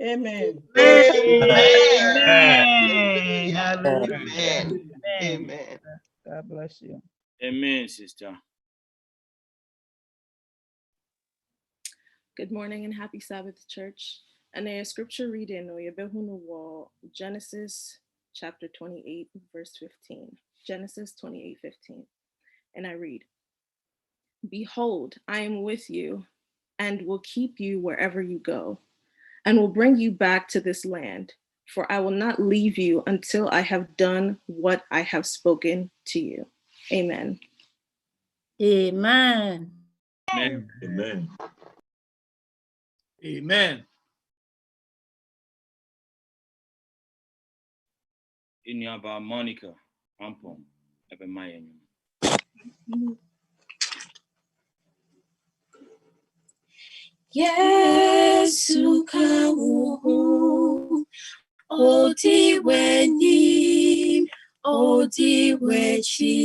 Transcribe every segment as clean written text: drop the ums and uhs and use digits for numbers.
Amen. Amen. Hallelujah. Amen. God bless you. Amen, sister. Good morning and happy Sabbath, church. And a scripture reading, Genesis chapter 28, verse 15. Genesis 28:15. And I read, "Behold, I am with you and will keep you wherever you go, and will bring you back to this land, for I will not leave you until I have done what I have spoken to you." Amen. Amen. Amen. Amen. Amen. In your Monica, Ampon, Ebemayen. Yesu kawu odi weni odi wechi.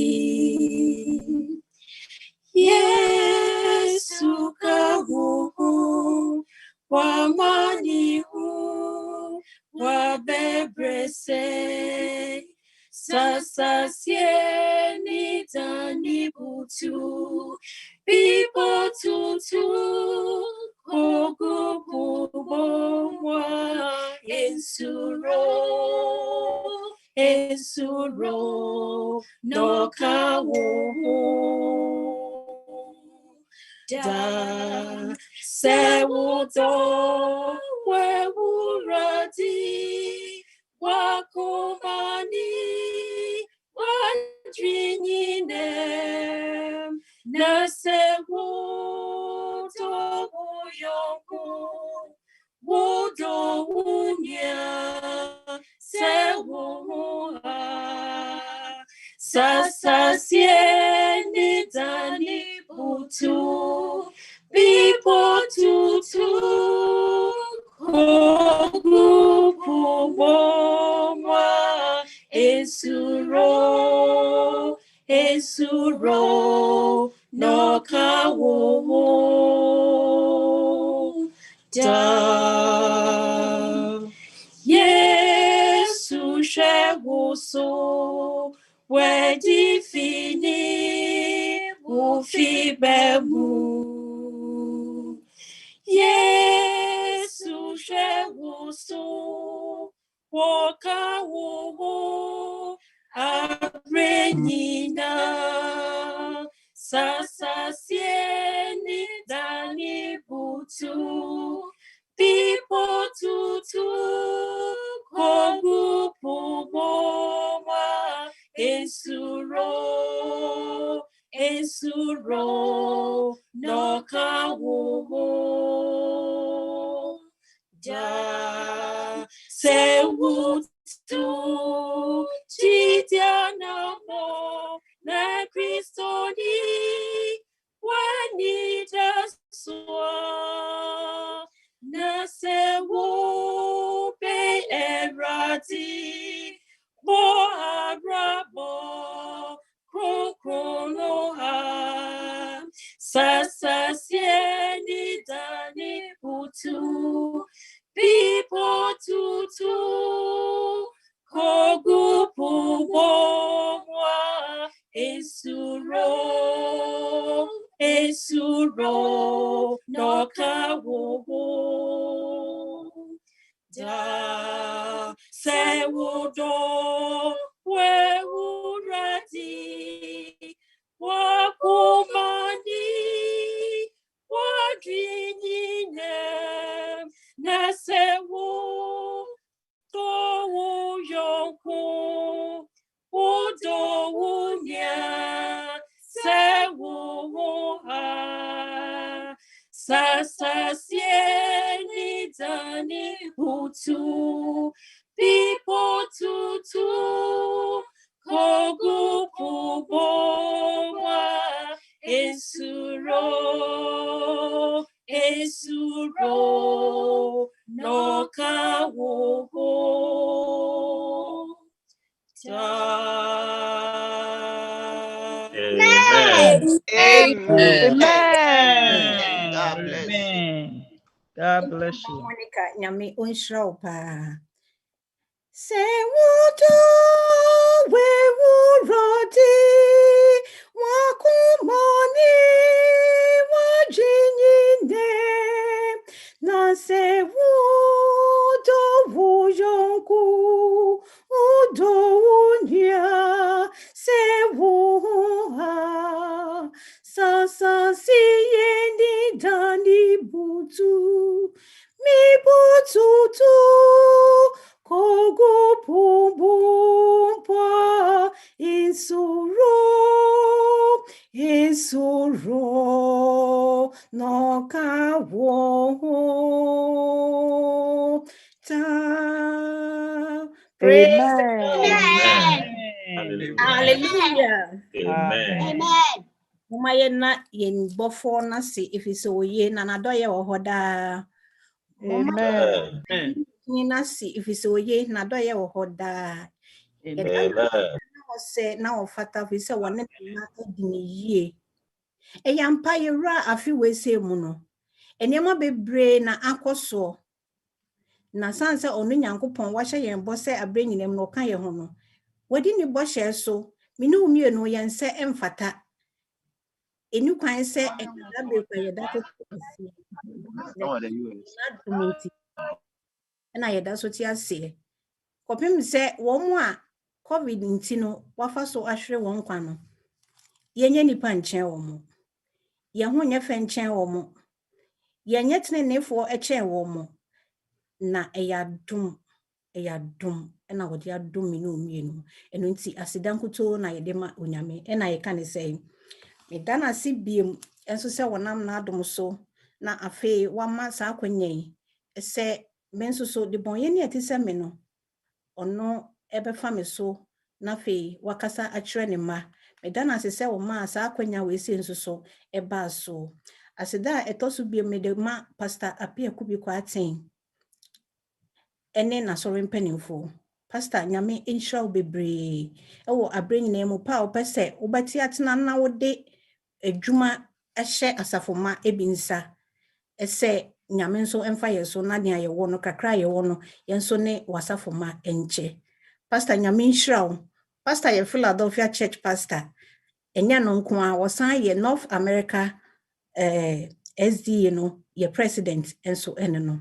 Yesu kawu wamani hu wabebrese sasa sieni tani butu bibo tutu kogu bubomwa ensuro no kawo da sewuto wewuradi wakumani wadrinyinem na sewuto uyonku wudo unya sewuha sasa sieni dani butu bipo tutu kogu pumomwa esuro no kawo da Yesu shewoso wedi fini ufibemu Yesu shewoso woka wo abrenina sasa sieni dani butu Pipo tutu kogu pumoma ensuro no kawo da sewutu chidianamo na Kristoni wanita swa na sewu be erati bo abrabo krono ha sasa sieni dani butu pipo tutu kogu pumomwa esuro no kawo da sewudo wewurati wakumani wadrinyinem na sewu to uyonku udo unya sewuha sasa sieni dani butu pipo tutu kogu pumoma esuro no kawo Amen. Amen. God bless you. Amen. God bless you. Monica. America, nyame onhyira pa. Se wodo we wurodi wakumoni wajinyine na se wodo wuyonku udo unya se wuha sasa siyendi dani butu mi bututu kogo pumpa insuro no kawo ta. Praise the Lord. Hallelujah. Amen. Mama yena yen bofo na se ifise oye na nadoye wo hoda. Amen. Na se ifise oye na doye wo hoda. Say now fata fi say one na edini yie eyampa yewra afi we say mu no enema bebre na akoso na sanse onu nyankopon wa hye yen bo say abre nyinam no ka ye ho no wadi ni bo hye so mini umie no yen se emfata enu kwan se ekada be kwa ye dato Oh, the US. na ye da so ti ase kopim se wo mu a COVID ntino wafa so ahwere won kwa no yenye nipa nchen wo mo ye ho nye fe nchen wo mo yenye tenenefo echen wo mo na eyadum na wodi adum mi no mienu eno nti asidankuto na ye de ma onyame na ye ka ne sei me dana sibiem enso se wonam na adum so na afi wama sa akwanyen se menso so de bon ye ne etise me no ono ebefa me so na fe wakasa akire ne ma medana asese wo ma asa akwanya we ese nso so eba so aseda etoso bi me de ma pastor Apia Kubi kwa aten ene na so rempanimfo pastor nyame enhira obebre ewo abre nyina mu pa opese obati atena na wo de adwuma ehye asafoma ebinsa ese nyame nso emfa yeso na dia ye wo no kakra ye wo no yenso ne wasafoma enche pastor nyame nhyira pastor ye Philadelphia Church pastor enya no nko a wosan ye North America SDA no ye president enso ene no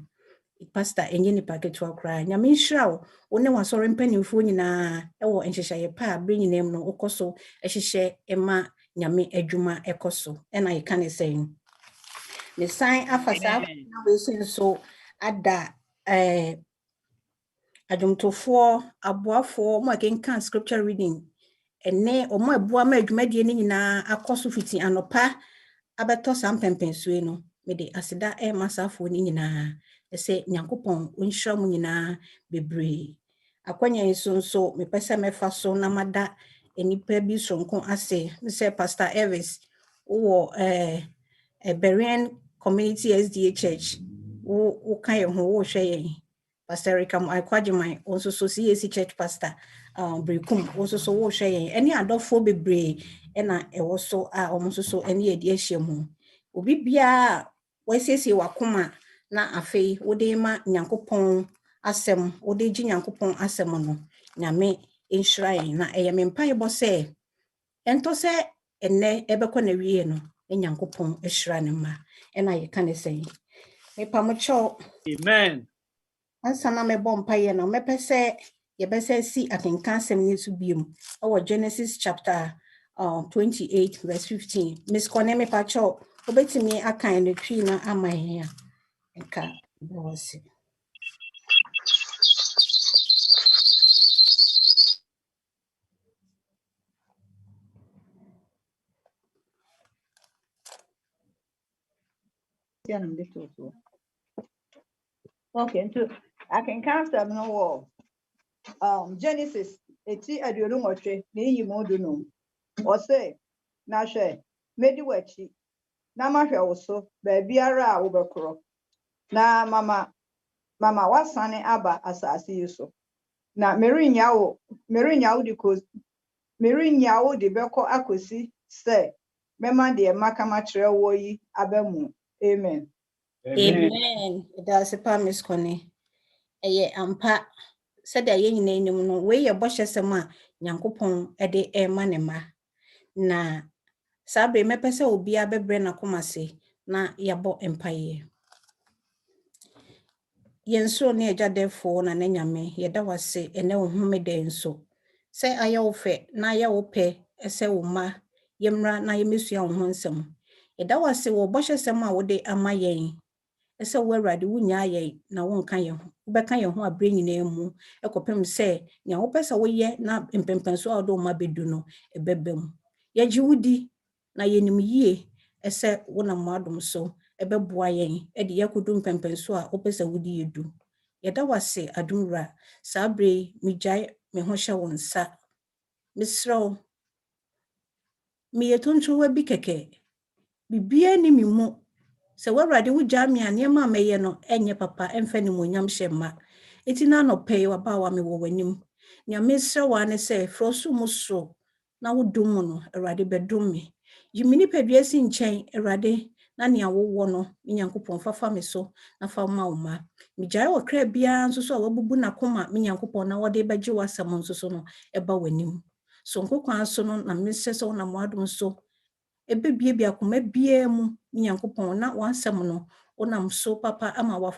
pastor enye ni paketu akra nyame nhyira wo ne wasore mpanimfo nyina ewo enhyehya ye pa abre nyinam no okoso ehyehyɛ ema nyame adwuma ekoso ena ye kan say ne sign afasa na we so ada adwumtofo aboafo mo akenkan scripture reading ene omo abua ma adwumadie ni nyina akoso fiti anopa abeto sampempensue no me de aseda masafo ni nyina ese nyankopon onhira mu nyina bebre akwanya nso me pese mefa so na mada enipa bi sonko ase me say Pastor Elvis wo Berean Community SDA Church wo kan ye ho wo hwe ye Pastor Rikam Aikwajiman also so CAC Church Pastor Brekum also so wo hwe ye eni adofo bebre ena ewo so a omo so eni edi ahyiam obi bia wesiesie wakoma na afei wode ma nyankopon asem wode gi nyankopon asem no nyame enhyira yen na eyemempa yebo se ento se enne ebekọ na wie no nyankopon ehyira ne ma ena ye ka ne sei me pamocho Amen. ansa na me bompa ye no me pese ye bese si akenka asem ni so biem o Genesis chapter 28 verse 15 Miss Konemi pacho obetimi akan ne twi na amaye ya nka bosi Okay, so I can cast them no wall. Genesis, eti aduonu nwotwe na eyi mo do no. O say na hwe medi wachi na ma hwe wo so ba biara a wo bekoro. Na mama wasane aba asase yi so. Na merinya wo de beko akosi say mema de makama kire wo yi abamu. Amen. Amen. That's a promise, Connie. Eye ampa said the yen name no way your boshesema Yankopon ede manema. Na sabre mepese obi abebre na komase na yabo empire. Yenso ne agya defo na nyame yeda wase ene wo homede nso. Se aya wo fe na aya wo pe ese wo ma yemra na yemesua wo honsem. Yeda wase wo boshesema a wode ama yen. Ese wo awrade wunya yen na wo nka yen ho. Beka yen ho abre nyina mu ekopem se nya wo pesa wo ye na mpempenso a wode wo ma bedu no ebebem. Yeji wudi na yenim yie ese wo na mwadom so ebeboa yen ede yakudu mpempenso a opesa wudi yedu. Yeda wase adumra sabre mijai me ho hye wonsa. Misro mi yetonto wa bi keke. Bibia ni mi mu. Se wawrade wo jami anema meye no enye papa emfa ni monyam hyemma. Eti na no pay wa ba wa me wo wanim. Nya mesre wa ne se froso muso na wo dum no awrade bedum me. Yimini padua si nchen awrade na ne awowo no Nyankopon fafa me so na fa ma wo ma. Mijai wo kra bia nso so wabubu na koma Nyankopon na wode beje wasam nso so no eba wanim. So nkokwan so no na mesre so na mwadom so ebe bie akoma bia mu Nyankopon na wansam no onam so papa ama wa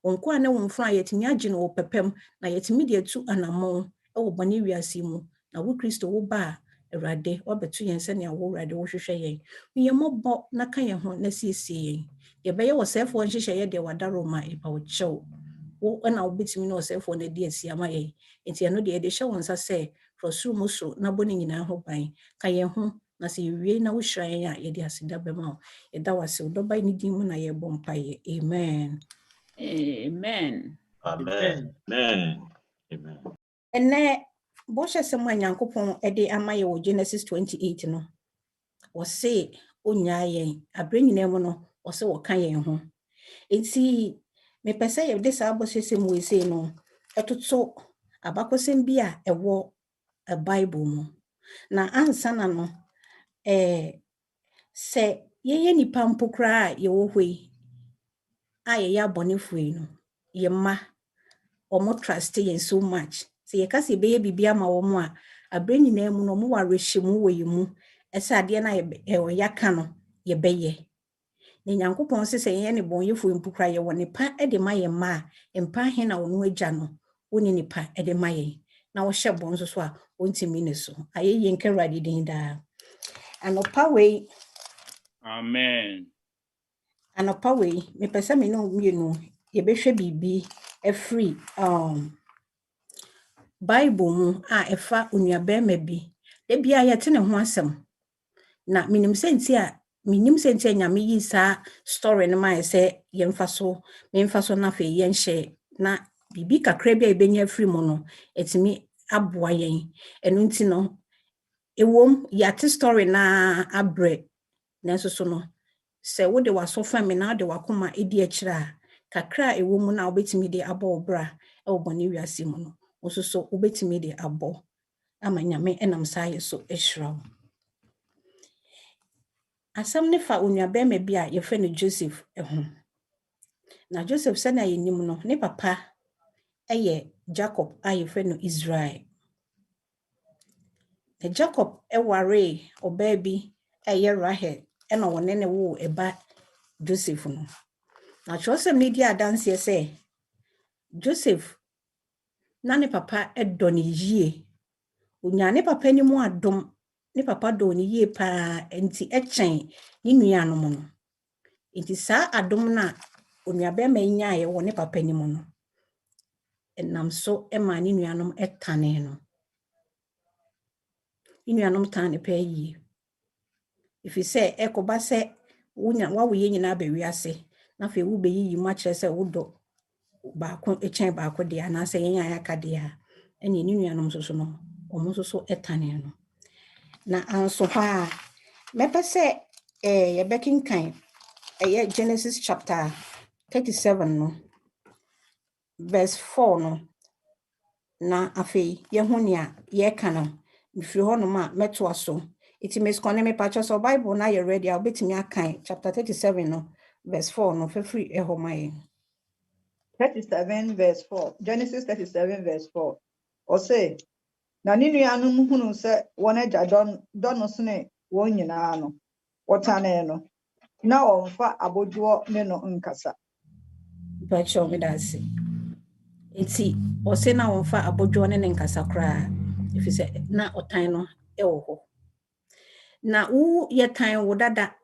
onko ane wonfra yetimi age no pepem na yetimi de atu anamon e wo bone wiase mu na wo Kristo wo ba awrade wabetu yen se ne wo awrade wo hwehwe yen yemobbo na kan ye ho na siesie yen ye beye wo sefo nhwehwe ye de wadaro ma ipa wo chew wo na wo betimi no sefo na de asia ma yen enti eno de hye wonsa se frosuru muso na bone nyina ho ban ka ye ho na se wie na wo hran ya ye de asida bema yeda wase odoba ni din mu na ye bompaye. Amen. Amen. Amen. Amen. Amen. Ene boshe sema Nyankopon ede amaye wo Genesis 28 no. Wo se onya yen abre nyina mu no wo se wo kan yen ho. Enti me pese ye de sa boshe sema we se no etoto abakosem bia ewo a Bible mu. Na ansana no se ye nipa mpokra ye wo hoi a ye ya bonefui no ye ma omo trust yen so much se ye kase be ye bibia ma wo mo a abre nyina mu no mo warehyimu wo yimu esa ade na ye yaka no ye beye ne Nyankopon se ye ne bonyefu mpokra ye wo nipa e de ma ye ma empa he na wo no agya no woni nipa e de ma ye na wo hye bon so a wontimi ne so aye ye nkarade din da anopa we. Amen. Anopa we me pese me no mienu ye behwe bibi free Bible mu a efa onuaba ma bi de bia ye te ne ho asem na minim senti nyame yi sa story no ma se ye mfa so na fe ye nhye na bibi kakra bia ebenya free mu no etimi aboa yen enu nti no ewom ya te story na abre nanso so no se wo de wasofa me na de wakoma edi akira kakra ewo mu na obetimi de abo obra e obone wiase mu no osuso obetimi de abo ama nyame enam saye so ehrawo asam ne fa onuaba ma bia ye fe no Joseph ho na Joseph se na yenim no ne papa eye Jacob a ye fe no Israel na Jacob ware oba bi eye Rahel ena wone ne wo eba Joseph no. Na chosem ni di adanse se Joseph na ne papa edo ne yie. Onya ne papa ni mu adom. Ne papa do ne yie pa enti echen ni nuanom no. Enti sa adom na onya be ma nya ye wo ne papa ni mu no. Enam so ema ni nuanom etane no. Ni nuanom tane pa yie. If you say ekoba se wunya wa wo ye nyina ba wiase na fe wo be yi mu a kire se wo do ba ko echen ba ko de ana se yenya ya ka de ha eni ni nuanom so no omo so etane no na anso ha me pese ye bekinkan Genesis chapter 37 no verse 4 no na afei ye hu ne a ye ka no mfiri ho no ma meto aso iti me skone me pacho so Bible na ye ready a obetimi akan chapter 37 no verse 4 no free ehoma 37 verse 4. Genesis 37 verse 4. Or say, na ni nuanom hunu sɛ wɔn agya dɔ no sene wɔn nyinaa no wɔtane no na wɔmfa abodwoɔ ne no nkasa. but show me that see enti o say na wɔmfa abodwo ne nkasa kra if you say na otan no ɛwɔ hɔ na wo yɛ tan wo dada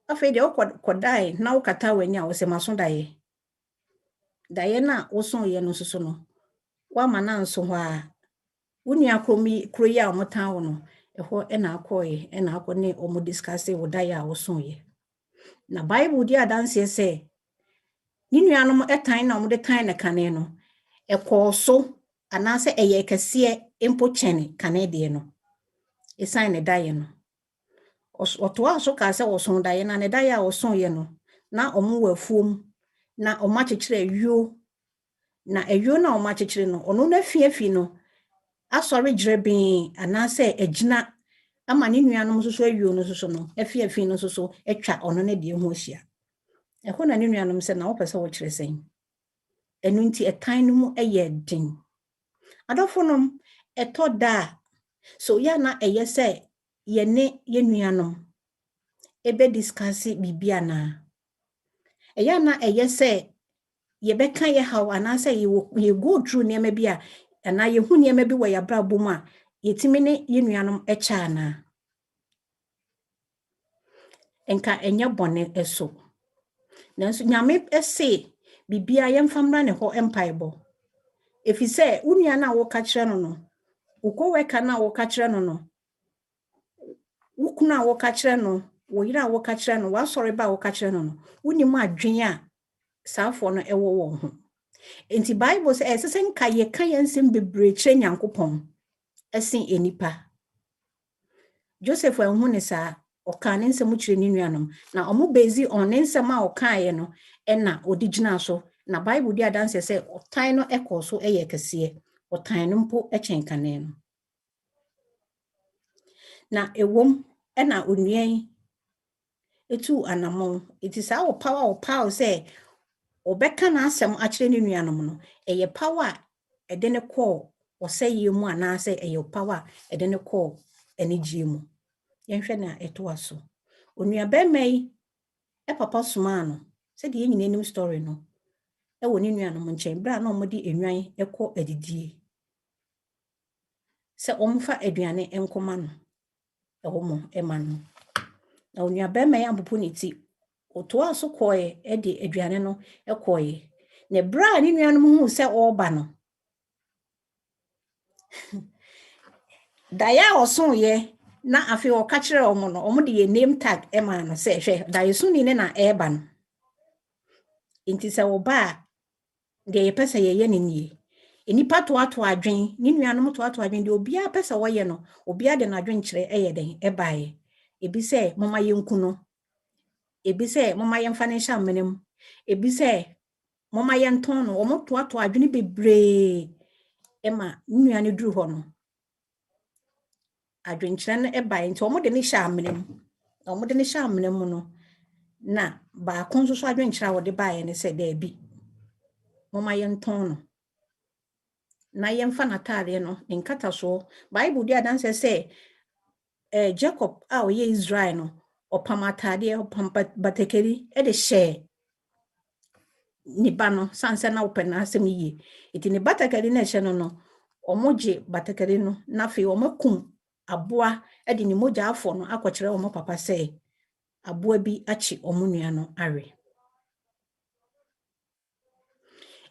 afei de okodai na wo kata wanya wo se maso daye na wo son ye no soso no wa mana nso hɔ a wonua kroyi a omotan wo no ɛhɔ ɛna akɔye ɛna akɔ ne omo discuss wo daye a wo son ye na bible di adanse sɛ ni nuanom ɛtan na omo de tan na kane no ɛkɔ so anaasɛ ɛyɛ kɛseɛ empo kyene kane de no esan ne daye no otoa so ka sɛ wo son daye na ne daye a wo son ye no na omo wafuom na omo akyekere awuo na awuo na omo akyekere no ono na fiafi no asɔre grebin anaasɛ agina ama ne nuanom so awuo no so no afiafi no so atwa ono ne de ho ahia ɛhɔ na ne nuanom sɛ na wo pɛ sɛ wo kyerɛ sɛn ɛno nti ɛtan no mu ɛyɛ den adɔfonom ɛtɔ da so ya na ɛyɛ sɛ yɛne yɛ nuanom ebe discuss bibia na ɛyɛ na ɛyɛ sɛ yɛbɛka yɛ haw anaasɛ yɛ go through nneɛma bi a ana yɛhu nneɛma bi wɔ yɛabra bom a yɛtimi ne yɛ nuanom ɛkya na enka ɛnyɛ bɔne ɛso nanso nyame ɛse bibia yɛmfamra ne hɔ empaebɔ efisɛ wo nua na wo ka kyerɛ no no ukɔwɛka na wo ka kyerɛ no no wukuna wo ka kyerɛ no wo yira wo ka kyerɛ no wasɔre ba wo ka kyerɛ no no wonimu adwen a saafo no ɛwɔ wɔ ho enti bible sɛ ɛsɛ sɛ nka yɛ ka yɛnsɛm bebree kyerɛ nyankopɔn ɛsen enipa Joseph anhu ne saa ɔka ne nsɛm kyerɛ ne nuanom na ɔmo bezi on ne nsɛm a ɔkaeɛ no ɛna odi gyina so na bible di adanse sɛ ɔtan no ɛkɔ so ɛyɛ kɛseɛ ɔtan no mpo ɛkyɛn kane no na ewom ɛna onuan etu anamon iti saa o power sɛ obɛka na asɛm akyerɛ ne nuanom no ɛyɛ power ɛde ne kɔ ɔsɛyɛ mu anaasɛ ɛyɛ power ɛde ne kɔ ɛnegye mu yɛnhwɛ na ɛto aso onua bɛma yi papa soma no sɛ de yɛnyina nim story no ɛwɔ ne nuanom nkyɛn bra na ɔmo de enwan ɛkɔ adidie sɛ ɔmfa aduane ɛnkoma no ɛwɔ mo ɛma no na onua bɛma yi ampopo ne ti oto aso kɔɛ ɛde aduane no ɛkɔɛ na bra ne nuanom hu sɛ ɔba no daya ɔso yɛ na afi ɔka kyerɛ ɔmo no ɔmo de yɛ name tag ɛma no sɛ hwɛ daya so ni ne na ɛba no nti sɛ ɔba a de yɛ pɛsɛ yɛ ne nie enipa to adwen ne nuanom to adwen de obia pɛsɛ wɔyɛ no obia de na adwen kyerɛ ɛyɛ den ɛbae ebi sɛ mama yɛnku no ebi sɛ mama yɛmfa ne hyɛ amenem ebi sɛ mama yɛnton no ɔmo to adwene bebree ɛma nuane duru hɔ no adwenkyerɛ no ɛbae nti ɔmo de ne hyɛ amenem ɔmo de ne hyɛ amenem no na baako nso so adwenkyerɛ a wɔde bae ne sɛ daabi mama yɛnton no na yɛmfa n'ataare no nkata so bible di adanse sɛ Jacob a ɔyɛ Israel no ɔpam ataade ɔpam batakari ɛde hyɛ ne ba no sanse na ɔpɛ na asɛm yie eti ne batakari na ɛhyɛ no no ɔmo gye batakari no na fe ɔmo kum aboa ɛde ne mogya afɔ no akɔkyerɛ ɔmo papa sɛ aboa bi akyi ɔmo nua no awe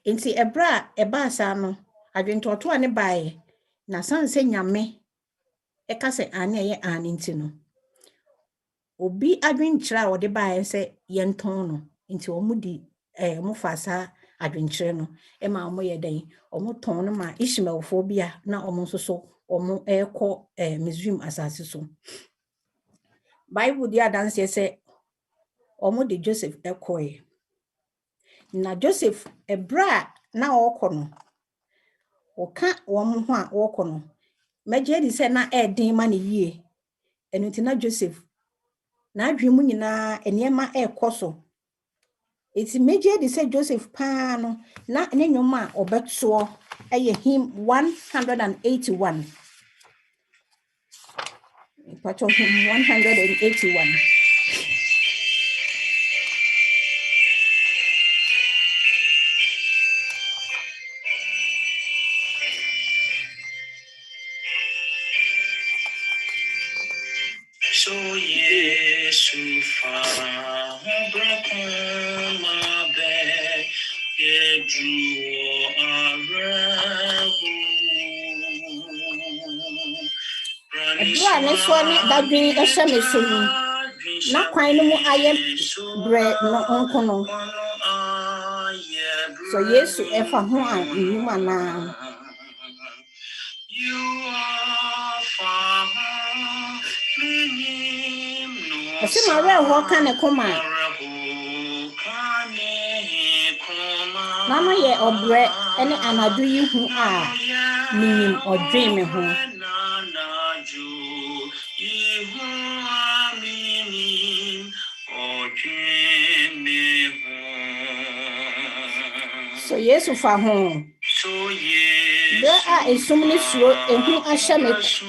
enti ɛbra ɛbaasa no adwentoto a ne bae na sanse nyame ɛka sɛ ane ɛyɛ ane nti no obi adwenkyerɛ a wɔde bae sɛ yɛntɔn no nti ɔmo di ɔmo fa saa adwenkyerɛ no ɛma ɔmo yɛ den ɔmo tɔn no ma Ishmaelfoɔ bi a na ɔmo nso so ɔmo ɛkɔ Misraim asase so Bible di adanse sɛ ɔmo de Joseph ɛkɔe na Joseph ɛbra na ɔkɔ no ɔka ɔmo ho a ɔkɔ no megye di sɛ na ɛden ma ne yie ɛno nti na Joseph na adwene mu nyinaa enema ɛkɔ so It's major they say Joseph Pano na ne nyoma obetso eye him 181. Part of him 181. So yes, far broken my bed, ye drew Ebra ne so ne dadwin ehye me so ni na kwan no mu aye bre no onko no so Yesu efa ho a nyuma na you are far ase mare ho ka ne koma na no ye obre ene anadu yi hu a minim odwen me ho so Yesu fa ho there are esum ni suro ehu ahye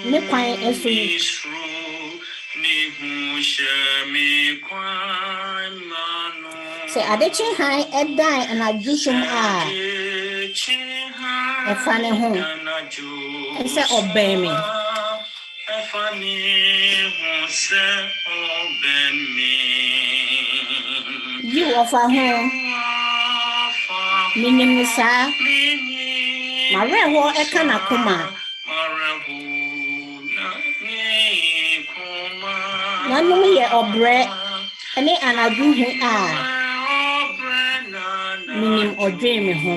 me kwan eso yi say adechi han edan anadu sum a efa ne ho ese oben me you of a home minim sa mare ho e kana kuma nanu ye obre ene anadu hu a minim odwen me ho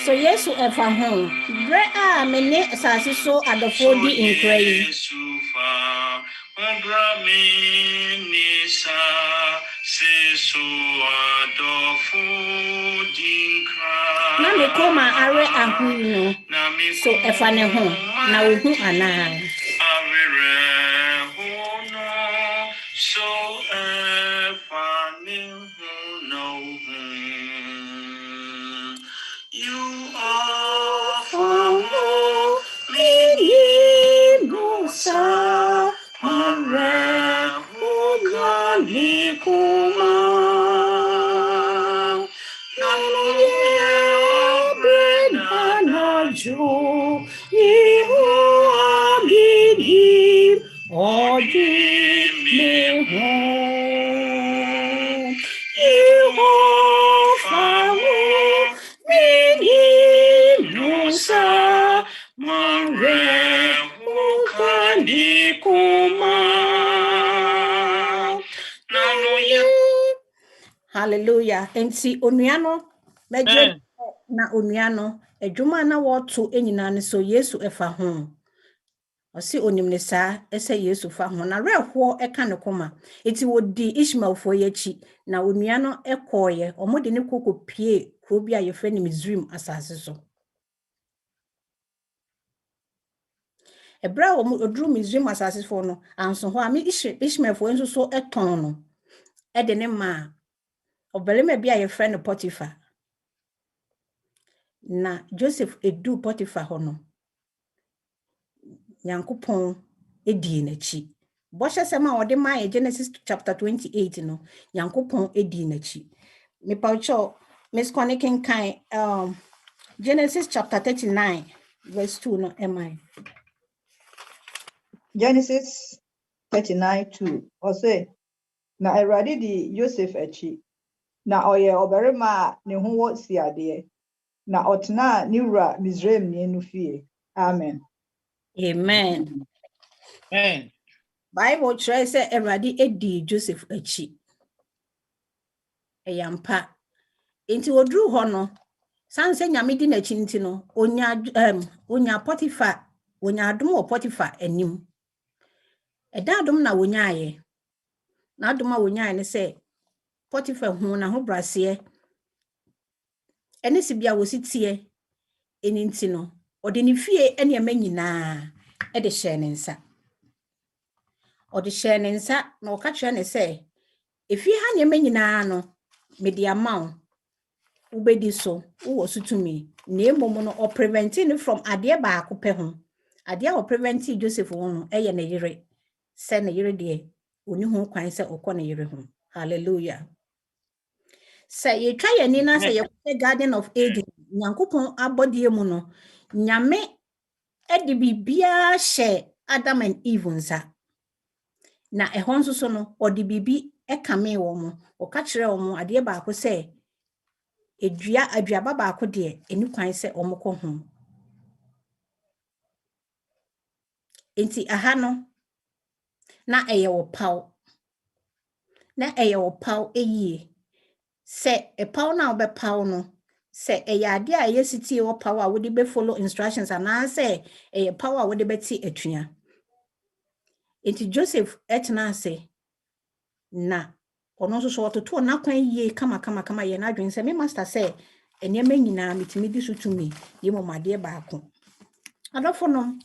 so Yesu efa ho bre a mene asase so adofo di nkrai na me koma are ahu no so efa ne ho na ohu ana so funny no you are for me no sa mare ukani kuma nanu ye brena jo you abidi oji me ho you for me no sa mare ukani kuma nanu ye. Hallelujah. Enti onuano medre na onuano edwuma na woto enyina ne so Yesu efa ho osi onim ne sa ese Yesu fa ho na reho eka ne koma enti wodi Ishmael fo yachi na onuano ekoye omode ne kokopie krobi a yefe ne Misrim asase so ebra odru Misrim asase fo no anso ho ami Ishmael fo enso so eton no ede ne ma obelema bia yefe ne Potiphar na Joseph edu Potiphar ho no Nyankopon edi nachi bosha sema ode ma Genesis chapter 28 no Nyankopon edi nachi me paucho Miss Connecting kind Genesis chapter 39 verse 2 no am I Genesis 39:2. Or say, na Eradi di Joseph echi. Na oye oberema ne ho wo siade. Na otna ni wura Misraim ni enu fie. Amen. Amen. Amen. Bible try say Eradi edi Joseph echi. Eyampa. Enti odru ho no sanse nyame di na chi nti no onya Potiphar onya adom wo Potiphar anim eda adom na wonyaaye na adom a wonyaaye ne se Potiphar hu na ho brase ene sibia wositie eni nti no ode ne fie ene ema nyina e de hye ne nsa or the share and sat no catch and say, if you had your many no, media amount, ubedi so, who was to me, near momono or preventing from adia back home. Adia or preventing Joseph one, a yere, send a year day, uni who can say or corner year home. Hallelujah. Say you try and nina say you Garden of Eden, Yankupon abodi muno, nyame edi bibia share Adam and Eve nsa. Na ehon so no odi bibi ekame wo mo, o ka kire wo mo ade ba ko say aduaba ba ko de eni kwan say omko ho. Enti aha no na eye wo paw. Na eye wo paw eyie. Se e paw na obe paw no se eye ade a yesiti wo paw a wo de be follow instructions ana se eye paw a wo de beti atua. Enti Joseph etna say na ono so ototo na kwan yie kama ye na adwen se me master say enema nyina mitimi di so tumi ye momade ba ko. Adofo no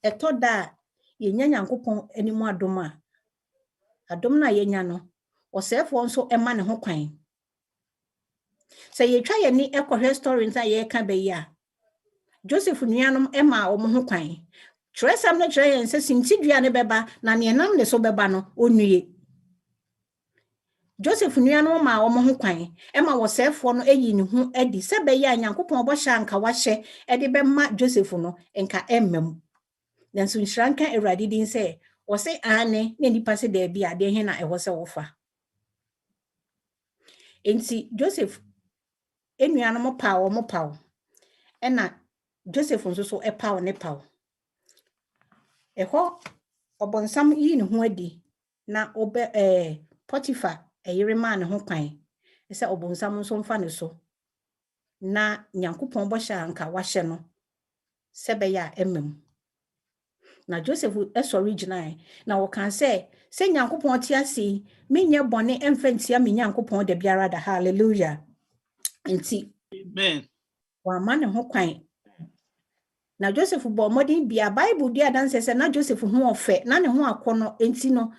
etoda ye nya Nyankopon animu adom a adom na ye nya no osefo nso ema ne ho kwan. Se ye twa ye ni ekohwe story nta ye ka be ya Joseph nuanom ema omo ho kwan. Tresam no tire ye se sintidua ne beba na ne nam ne so beba no onue. Joseph nuanom ma omo ho kwan ema wosefo no eyi ne hu edi se be ya Nyankopon bo hya anka wahye edi be ma Joseph no enka emmam. Nanso nshranka Awurade din se o se ane ne nipa se da bia de he na ewo se wofa. Enti Joseph enuanom pa omo paw ena Joseph nso so epaw ne paw. Eho obonsam yi ne ho adi na obe Potiphar eyire ma ne ho kwan. Ese obonsam nso mfa ne so. Na Nyankopon bo hya anka wahye no sebe ya emmam. Na Joseph esori ginai na wo kan se Nyankopon ti ase menye bone emfantia me Nyankopon da biara da. Hallelujah. Enti Amen. wa ma ne ho kwan. Na Joseph bo modin bia Bible di adanse se na Joseph ho ofe na ne ho akono enti no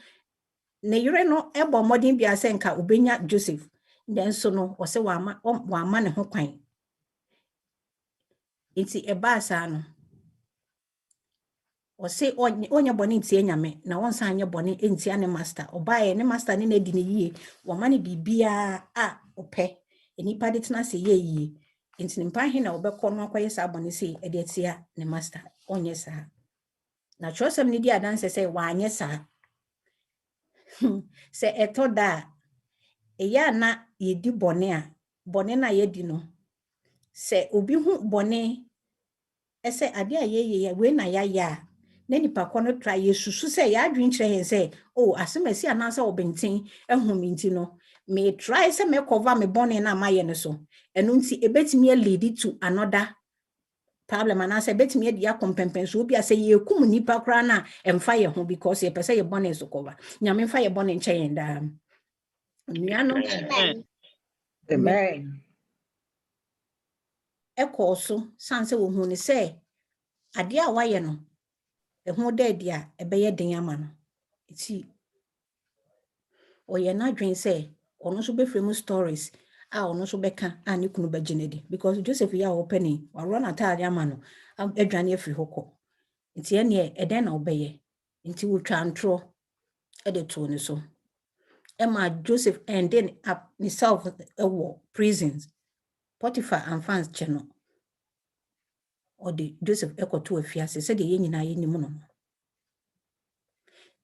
ne yire no ebo modin bia se nka obenya Joseph den so no o se wa ma ne ho kwan. Enti eba sa no o se onye bone ntie nyame na won san anye bone entia ne master obaye ne master ne na di ne yie wo ma ne bibia a ope enipa de tena se ye yie enti mpa he na obekọ no akoye sa bone se e de tia ne master onye sa na trosem ne di adanse se wa anye sa se etoda eya na ye di bone a bone na ye di no se obi hu bone ese ade a ye we na ya na nipa kono try yesusu se ya adwen kire hen se asemasi anansa obenten ehum nti no me try se me cover me bone na maye ne so eno nti ebetimi lead to another problem anansa ebetimi dia kompempenso obi ase ye kum nipa kra na emfa ye ho because ye pese ye bone so cover nyame mfa ye bone nche yen da nuano Amen. ekoso sanse wo hu ne se ade a waye no ehu da dia ebeye den ama no iti oye na dwen se ono so be frame stories a ono so beka a ne kunu baginedi because Joseph ya openi wa run atade ama no adwane afri hoko iti ene eden na obeye iti wo twa ntro e de to ne so Emma Joseph and then up himself prisons Potiphar and fans channel or the Joseph echo to afiase said the nyina ye nimu no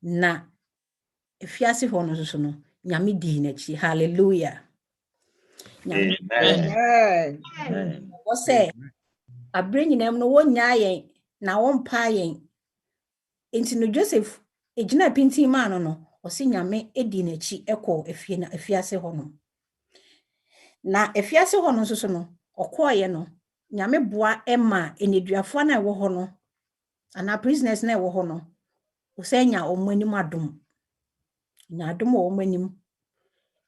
na afiase ho no so no nyame di na chi. Hallelujah. Nyame Amen. o say abre nyinam no wonya yen na wompa yen enti no Joseph ejina pinti ma no o se nyame edi na chi ekọ afie na afiase ho no na afiase ho no so no okoye no nyame boa ema eneduafo na ewo ho no ana prisoners na ewo ho no o se nya omanim adom nya adom o omanim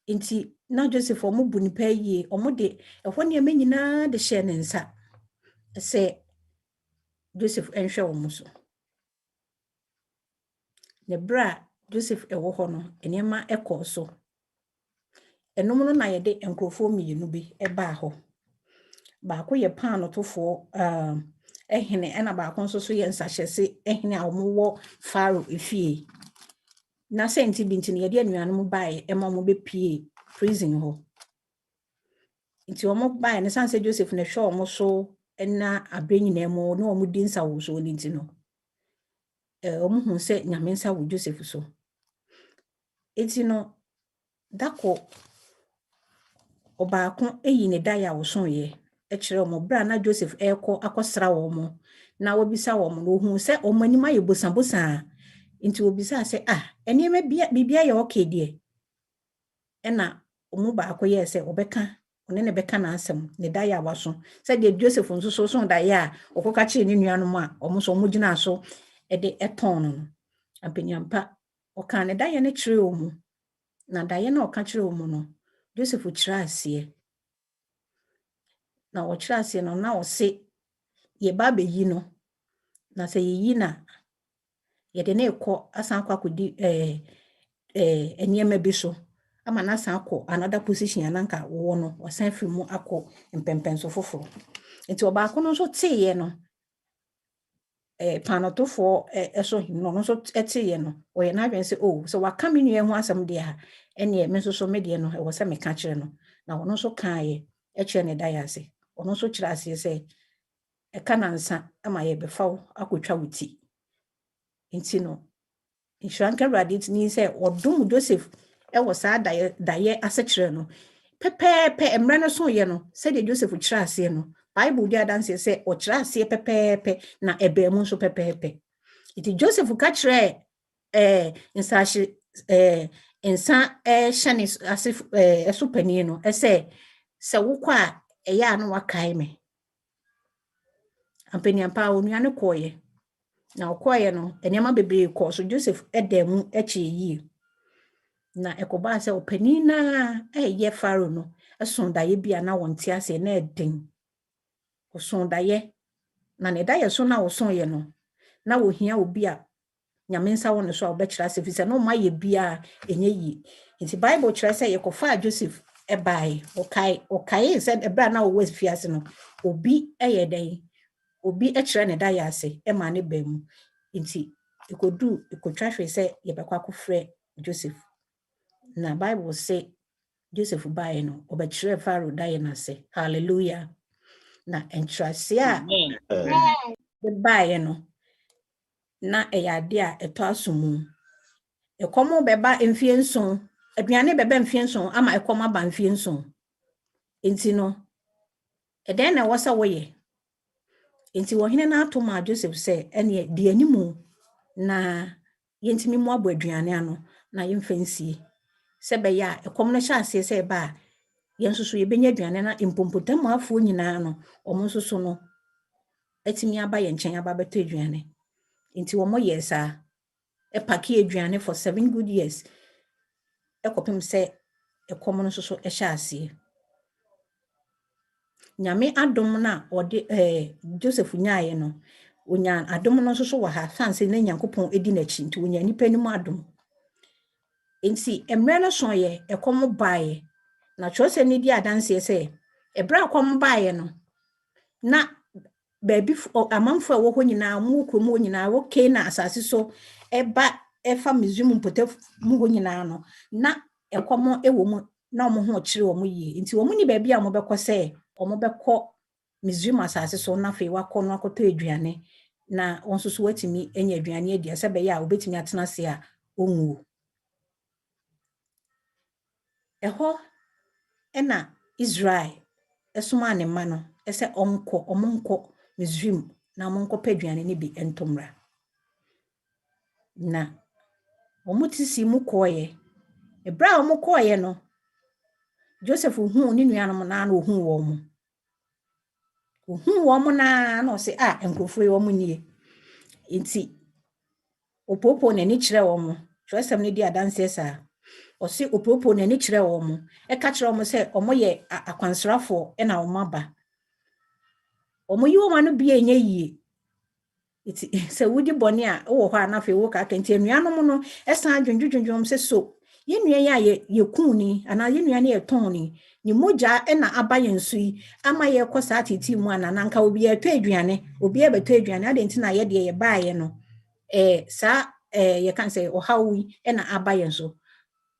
enti na Joseph o mubu nipa yie o mude ehwo ne amenyina de hye ne nsa se Joseph enhwe wo muso ne bra Joseph ewo ho no enema ekọ so enom no na yede enkrofo mmienu bi eba ho ba ko ye pan tofo ehene ena ba ko nso so ye nsahyese ehene a omo Pharaoh efie na senti binti ne yede anuanom bae ema omo bepie prison ho nti omo bae ne sanse Joseph ne hwe omo so ena abranyina mu na omo di nsawo so ni nti no omo hu se nyame nsa wo Joseph so enti no dako obaako eyi ne daya wo so ye ekire omo bra na Joseph akosra wo mo na wobisa wo mo no hu se omo anima ye bosa nti wobisa se enema bibia ye okay de ena omo baako ye se obeka one ne beka na asem ne daya waso se de Joseph nso so daya okoka kire ne nuanom a omo so omo gina so de eton no ampanyampa oka ne daya ne kire omo na daya na oka kire omo no Joseph kire asie na o kire asie no na o se ye ba be yi no na se yi na ye de na ekọ asan kwa kodi eniyema bi so ama na asan akọ another position ananka wo no wasan fi mu akọ mpempenso foforo nti obaako no so teye no panotofo eso himno no so teye no o ye na adwen se so waka me nua ho asem de a ene me so me de no e wo se me ka kire no na wono so kaaye kire ne daya ase ono so kire ase se e kanansa ama ye befaw akotwa wuti nti no insuranka radit ni se odum Joseph e wo sa daye ase kire no pepepe emre no so ye no se de Joseph kire ase no Bible dia dance se o kire ase pepepe na ebe mu so pepepe iti Joseph ka kire insashi insa shani ase eso pani no se wokwa eya no wakai me ampanyampa onua ne koye na okoye no enema bebre ko so Joseph edemu yi na ekoba se opani na ye Pharaoh no esondaye bia na wonte ase na eden osondaye na ne daye so na osonye no na wohia obi a nyame nsa won so a obekira ase fi se no ma ye bia enye yi nti Bible kira se ye kofa Joseph ebai okai se ebra na wo fi ase no obi eyeden obi ekire ne daye ase e ma ne bemu nti ekotwa hwe se ye bekwa kofre Joseph na Bible say Joseph bae no obekire Pharaoh daye na se hallelujah na entrase a de bae no na eyade a eto asomu ekomo beba mfie nson aduane beba mfie nson ama ekoma ba mfie nson enti no eden na wasa woye enti wo hene na atoma Joseph se ene di animu na yentimi mu abo aduane ano na yemfansie se be ya ekom no sha ase se ba yensusu ye benya aduane na impompotamu afo nyina no omo susu no atimi aba ye nchen aba beto aduane nti wo mo yesa paki aduane for 7 good years ekopem se ekom no susu sha ase nyame adom na ode Joseph nyaaye no onya adom no susu wa ha fanse na Nyankopon edi na chi nti onya nipa ni mu adom nti emre no so ye ekom bae na chose ni di adanse se ebra akom bae no na baby amamfo a wo ho nyina mu kromo nyina wo na asase so eba efa Misraim mpotef mu ho nyina no na ekom ewo mu na omo ho kire omo yi nti omo ni baby a mo bekọ se omo bekọ Misraim asase so na fe wakọ no akoto aduane na onso so watimi enya aduane adia se be ya obetimi atena se a onwu eho ena Israel esuma ne ma no ese omonko Misraim na omonko paduane ne bi entomra na omutisi mu koye ebra omokoye no Joseph hu ni nuanom na na ohu wo mo na o se enkrofo wo mo nie nti opopo na ni kire wo mo twesem ne di adanse esa o se opopo na ni kire wo mo e ka kire wo mo se omo ye akwansrafo e na wo maba omo yi wo ma no bia enye yie Se wudi boni a wo ho ana fe wo ka kenti enuanom no esan dwundwundwum se so ye nua ye kuni ana ye nua ne ye ton ni moja na aba ye nsu yi ama ye kɔ saa titi mu ana nanka obi ye to aduane obi e beto aduane ade nti na ye de ye baaye no saa ye kan say ohawi na aba ye nso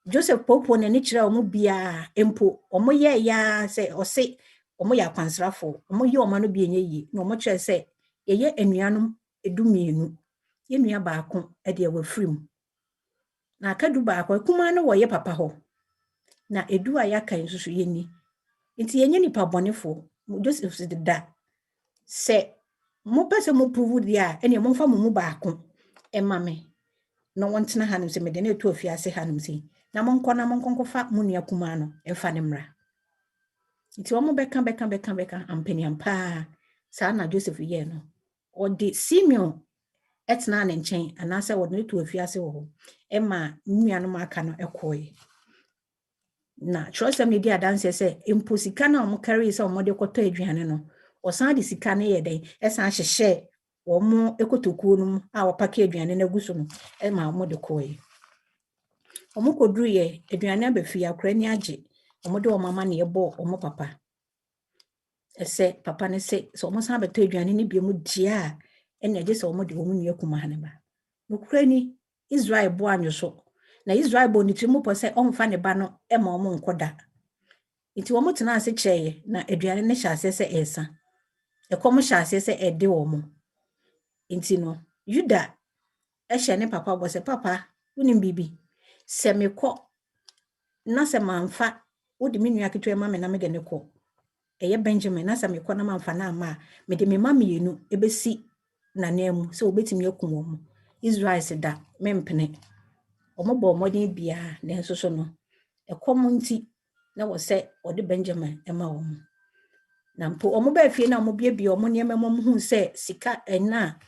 Joseph Popo na ni kire omo bia empo omo ye ya say ose omo ya kwansrafo omo ye omo no bia enye na omo kire say ye enuanom edumienu ye nua baako de e wafrim na akadu baako kuma no wo ye papa ho na edu a yaka nsusu ye ni nti yenye nipa bonefo Joseph sidda se mo pese mo prove dia ene mo mfa mo baako e mame no wontena hanum se mede na etu afiase hanum se na mo nkonfa mo nua kuma no emfa ne mra nti wo mo beka ampani ampa saa na Joseph ye no o de Simeon etna ne nchen anase wo ne to afiase wo ema nuanom aka no ekoi na trosem ne di adanse se imposika na omo carry se omo de kwoto aduane no osan de sika ne ye den esan hyehye omo ekotokuo no a wopaka aduane na guso no ema omo de koi omo koduru ye aduane abafia akra ni age omo de omo mama ne yebo omo papa ese papa ne se so omo san beto aduane ne biemu dia ene je se omo de omo nua kuma haneba no krani Israel bo anyoso na Israel bo nitimo po se omfa ne ba no ema omo nkoda nti omo tena ase kyeye na aduane ne hyase se esa ekomo hyase se ede omo nti no Juda ehye ne papa bo se papa unim bibi se mekọ na se manfa odi me nua keto ema me na me de ne kọ eye Benjamin na se mekọ na manfa na ama me de me ma mienu ebesi na nemu se obetimi akum omo Israel se da mempene omo bo modin bia na nso so no ekom nti na wo se ode Benjamin ema omo na mpo omo ba fie na omo bia omo niam mo hu se sika ena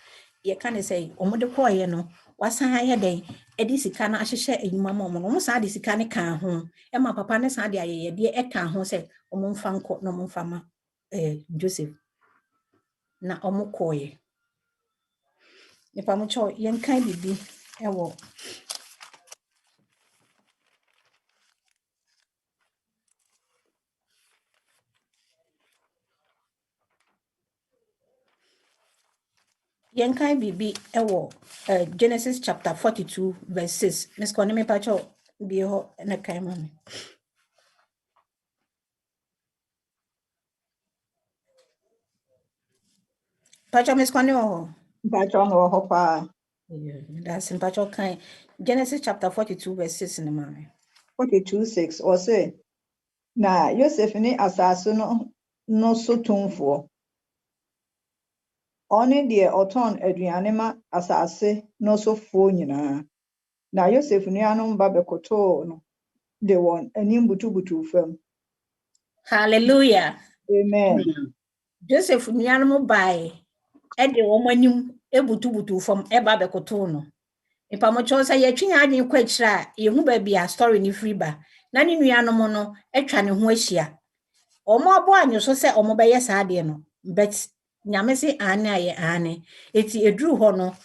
ye kan say omo de koye no wasan aye den edi sika na ahyehye enyuma ma omo no omo san de sika ne kan ho ema papa ne san de ayeye de e kan ho se omo mfa nko na omo mfa ma Joseph na omo koye nipa mo cho yen kan bibi ewo yen kan bibi ewo Genesis chapter 42 verse 6 Miss Konemi pa cho bi ho na kan mami Pacho Miss Konemi ho Mpacho no ho pa. that's in Pacho kan Genesis chapter 42 verse 6 ni mami 42:6 or say na Joseph ni asase no so tumfo one de oton aduane ma asase no so fo nyina na Joseph nuanom ba bekoto no de won anim butubutu fam. hallelujah Amen. Joseph nuanom bai e de wo manim ebutubutu fam e ba bekoto no ipa mo cho say yetwinya adwen kwa kira ye hu ba bia story ni free ba na ni nuanom no etwa ne ho ahia omo abo anyo so se omo be ye saade no but nyame se ane aye ane eti eduru ho no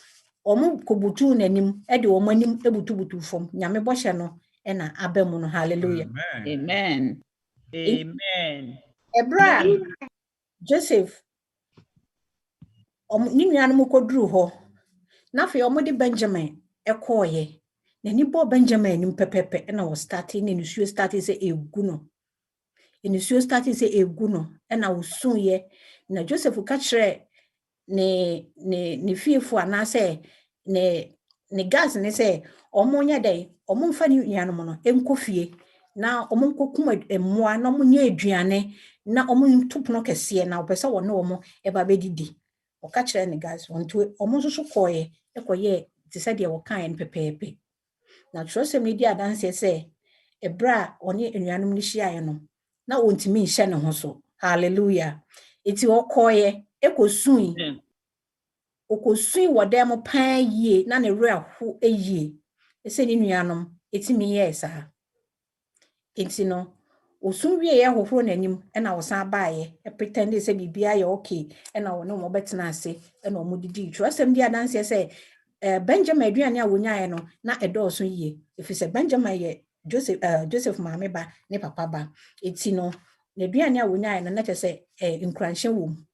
omo kobutu nanim e de omo anim ebutubutu fam nyame bo hye no e na abemu no hallelujah Amen. Amen. ebra Joseph ni nuanom koduru ho na fe omo de Benjamin ekoye na ni bo Benjamin nim pepepe na wo start na ni suo start se egu no ni suo start se egu no na wo sunye na Joseph ka kire ne fiefo ana se ne gas ne se omo nya dai omo mfa ni nuanom no enkofie na omo nkokum emmoa na omo nya aduane na omo ntupono kese na opese wo na omo eba bedidi o ka kire ne gas wonto omo so koye ekoye ti se de wo kan en pepepe na trosem ni di adanse se ebra oni enuanom ni hia no na wontimi nhye ne ho so hallelujah eti wo koye ekosun okosui wodem pan yie na ne reho eyie ese ni nuanom etimi ye sa enti no osun wie ye hohoro nanim na wosan baaye pretend say bibia ye okay na wo no mo betena ase na wo didi trosem di adanse say Benjamin aduane a wonyae no na edoso yie if say Benjamin ye Joseph maame ba ne papa ba eti no na aduane a wonyae no na che say nkranhye wom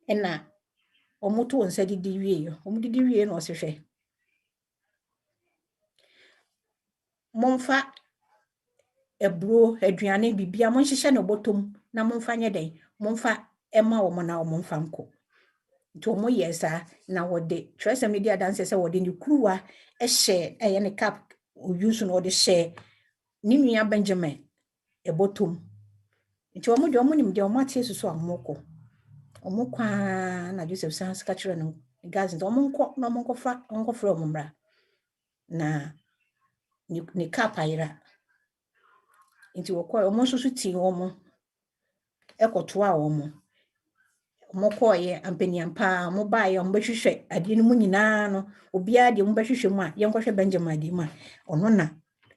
na omoto onsa didi wie omudidi wie no osehwe momfa ebro aduane bibia monhyehyɛ no botom na momfa nye den momfa ema wo na wo momfa nko to mo yesa na wode tresem ne dia dance se wode ni kruwa ehye eye ne cap o use no wode share ni nua Benjamin ebotom nti omo de omo nim de omo atie susu amoko omo kwa na Joseph sans ka kire no gas nti omo nko na omo nkofra omo mra na ni cap ayira nti wokọ omo susu ti omo ekoto a omo mokoye ampeniampa mo baye mo behwehwe ade no mu nyina no obia de mo behwehwe mu a yenkohwe Benjamin de mu a ono na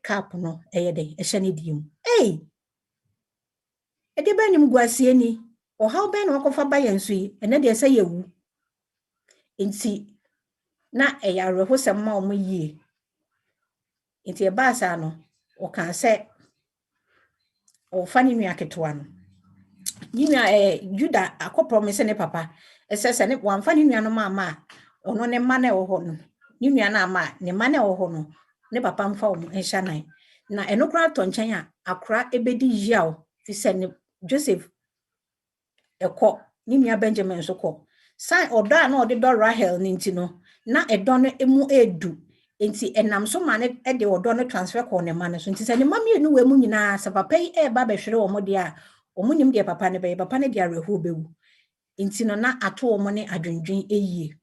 cap no eye den ehye ne di mu ede ba nim guasie ni o how ben no kofa ba yensu yi ene de ese yewu nti na eyare ho sem ma omo yie nti e ba sa no o kan se o fani nua ketewa no Nina Juda akọ promise ne papa esese ne wamfa ne nua no mama ono ne ma na wo no ne nua na ama ne ma na wo no ne papa mfa wo ehya nan na enokra to nchen a akra ebedi yiaw fi se ne Joseph ekọ ne nua Benjamin so kọ san odo a na ode do Rahel ni nti no na edo no emu edu enti enam so ma ne de odo no transfer kọ ne ma ne so nti se ne ma me enu we mu nyina sa papa yi ba behwere wo mo de a omunim de papa ne be papa ne de areho bewu nti no na ato omo ne adwendwen eyie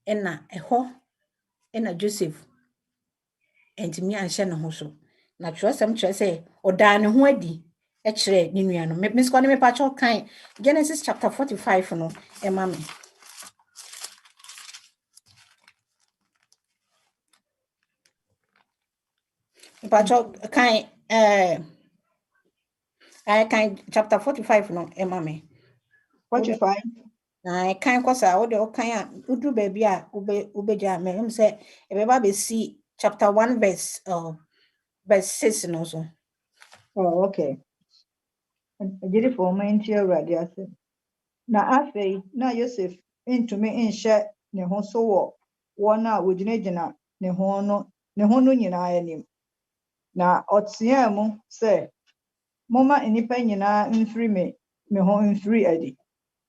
ena eho ena Joseph entimi anhye ne ho so na twosem kire say oda ne ho adi e kire ne nua no me sko ne me pa cho kan Genesis chapter 45 no e ma me pa cho kan I can chapter 45 no e ma me 45. I kan kwasa wo de o kan a udu ba bia ubeja me him say e be ba be see chapter 1 verse 6 no so Oh, okay. Agiri for my intia radiase. Na afei na Joseph intumi nhye ne ho so wo wona wojinagina ne ho no nyina anim. Na otia mu se moma enipa nyina mfiri me ho mfiri adi.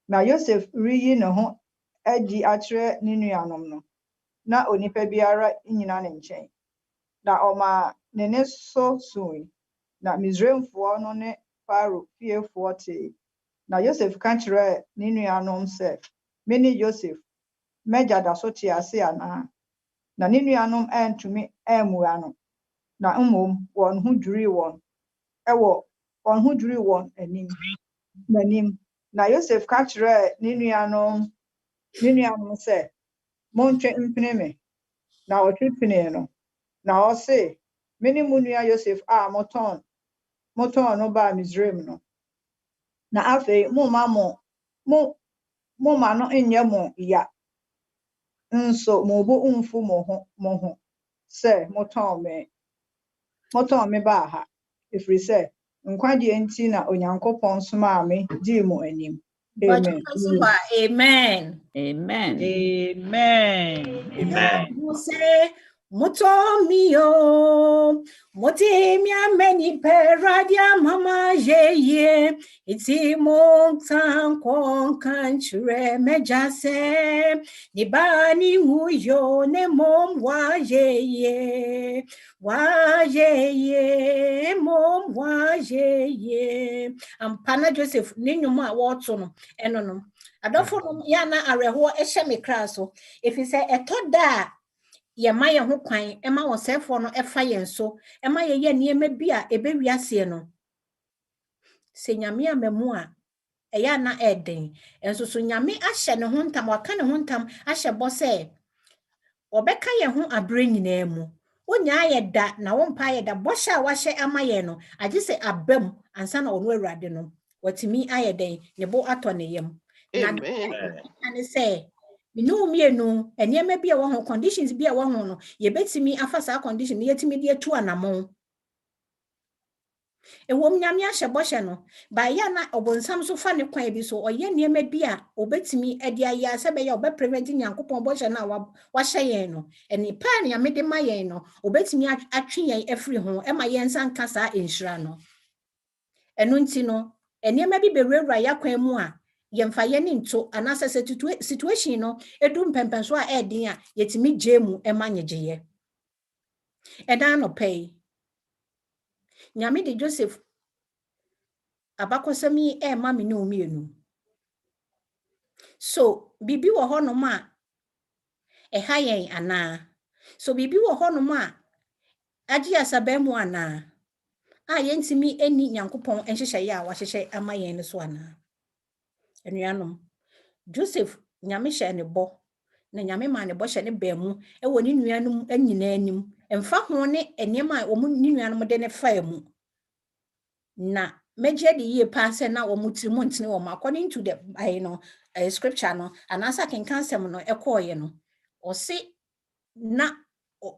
Na Joseph riyi ne ho adi atre ne nuanom no. Na onipa biara nyina ne nchen. Na oma ne so sui. Na Misraimfo no ne Pharaoh fiefo te. Na Joseph kan kire ne nuanom se meni Joseph meja da so te ase ana. Na ne nuanom antumi amua no. Na mmom won ho dwiri won. Ewo won ho dwiri won anim. Na Joseph kan kire ne nuanom se montwe mpene me. Na otwepene no. Na o se meni munua Joseph a moton no ba Misraim no. Na afei mo ma no enye mo ya nso mo bo umfu mo ho se moton me ba ha ifri se nkwade enti na onyankopon soma me di mo anim. Amen. Amen. Amen. Amen. Say Motomio, Motimia many peradia mama ye, iti montan kon country mejase, Nibani muyo ne mom wa ye, mom wa ye. Pana Joseph, Ninuma Watson, enono. Adofo ya na areho ehye me kra so if you say etoda ye ma ye ho kwan e ma wosefo no efa ye so e ma ye niema bi a ebe wiase no se nyame amamu a eya na eden enso so nyame ahye ne ho ntam waka ne ho ntam ahye bo se obeka ye ho abre nyina mu wonya ye da na wo mpa ye da bosha a wahye amaye no age se abam ansa na ono awurade no watimi aye den ne bo ato ne yam na ane se minu mienu enema bia wo ho conditions bia wo ho no ye betimi afa sa condition ye timi de atu anamon ewom nyame ahye boshe no ba ya na obonsam so fa ne kwan bi so oye niema bia obetimi ade aya se be ya obe prevent nyankopon boshe na wa hye yen no eni pa ne ame de ma yen no obetimi atwe yen afri ho e ma yen san kasa enhira no enu nti no eniema bi bewura ya kwan mu a yemfa ye ni nto anasa situation no edu mpempenso a edin a yetimi jemu e ma nyegeye edan no pay nyame de Joseph abakosami e ma me ne omienu so bibi wo ho no ma e ha yen ana so bibi wo ho no ma agi asabemu ana a yentimi eni nyankopon enhyehyeye a wahyehyye ama yen no so ana enuanom Joseph nyame hye ne bo na nyame ma ne bo hye ne baamu e woni nuanom anyina anim emfa ho ne enema omu ni nuanom de ne faamu na meje de ye pa se na omuti mu ntene wo according to the scripture no anasa ken kansem no ekoye no o se na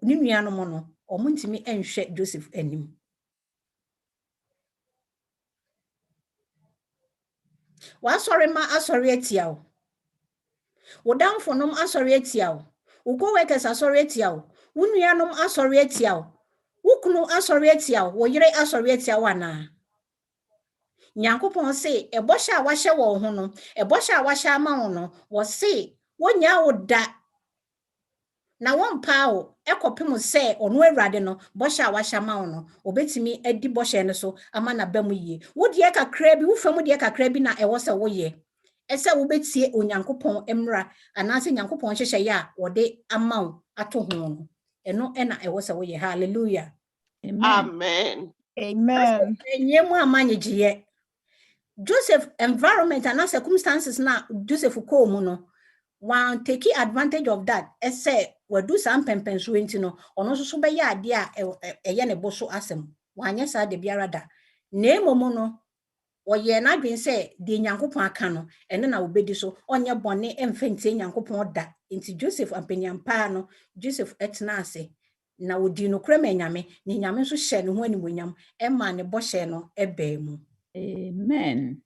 ni nuanom no omuntimi enhwe Joseph anim wa sorry ma asori atiawo wodamfonom asori atiawo uko workers asori atiawo wunuanom asori atiawo wukunu asori atiawo wo yire asori atiawo ana nyankopon se ebosha a wahye wo ho no ebosha a wahye ama wo no wo se wonya wo da na wompa wo ekopem se ono awurade no bosha a wahye ama wo no obetimi adi bosha ne so ama na bamu yie wo de kakra bi wo fam de kakra bi na ewo se wo ye ese wo betie onyankopon emra anase nyankopon hyehye ya wo de ama wo ato ho no eno na ewo se wo ye hallelujah Amen. Amen. enyemu amanyeje Joseph environment and circumstances na Joseph ko mu no one take advantage of that ese we do some pempenso enti no ono so be ya ade a eye ne boso asem wanye sa de biara da na emomo no oye na dwen se de nyankopon aka no ene na obedi so onye bone emfentie nyankopon da enti Joseph ampanyampa no Joseph etna ase na odi no krema nyame ni nyame so hye ne ho animonyam e ma ne bo hye no e ba mu. Amen.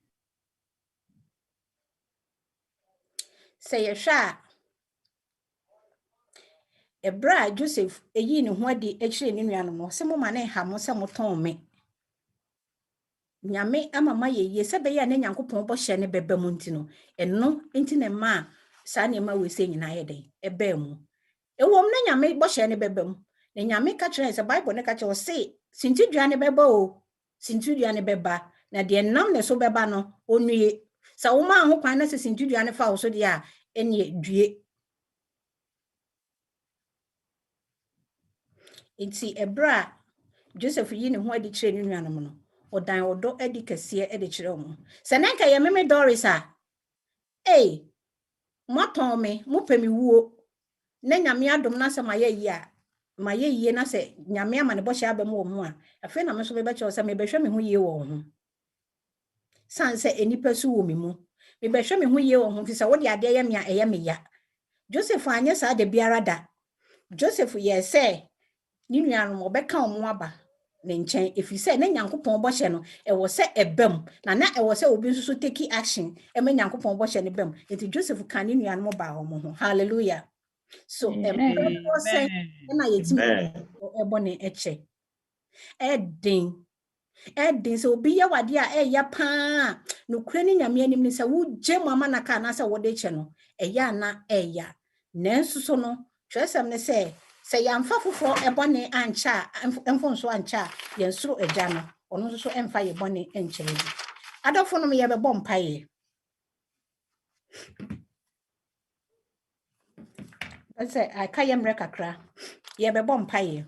Say yehwa ebra Joseph eyi ne ho adi ekire ne nuanom no se mo ma ne ha mo se mo ton me nyame amama ye se be ya ne nyankopon bo hye ne beba mu ntino eno enti ne ma sa ne ma we se nyina ye den e ba mu ewom ne nyame bo hye ne beba mu ne nyame ka kire se bible ne ka kire o se sintidua ne beba o sintidua ne beba na de nam ne so beba no onue sa wo ma ho kwan na se sintidua ne fa wo so de a ene due enti ebra Joseph yi ne ho adi kire ne nuanom no odan odo adi kase adi kire mo se na nka ye meme Doris a moton me mo pemi wuo na nyame adom na se maye yi a maye yi na se nyame ama ne bo hye abem wo mo a afi na me so be che se me behwe me ho yi wo ho san se enipa su wo me mu me behwe me ho yi wo ho fi se wo de ade ye me a eye me ya Joseph anya sa de biara da Joseph ye se ni nuanom obeka omo aba ne nchen efi se na nyankopon bo hye no e wo se ebam na e wo se obi nso take action e ma nyankopon bo hye ne bam enti Joseph kan ni nuanom ba homo ho hallelujah so say na yetimi ebo ne eche edin so obi ya wade a eya pa no kura ni nyame anim ni se wo je mama na ka na se wo de che no eya na eya nanso so no twesem ne se yamfa foforo ebone ancha emfonso ancha yensuro eja no ono so emfa ye bone enche bi adofo no ye bebo mpaye ase akaye mre kakra ye bebo mpaye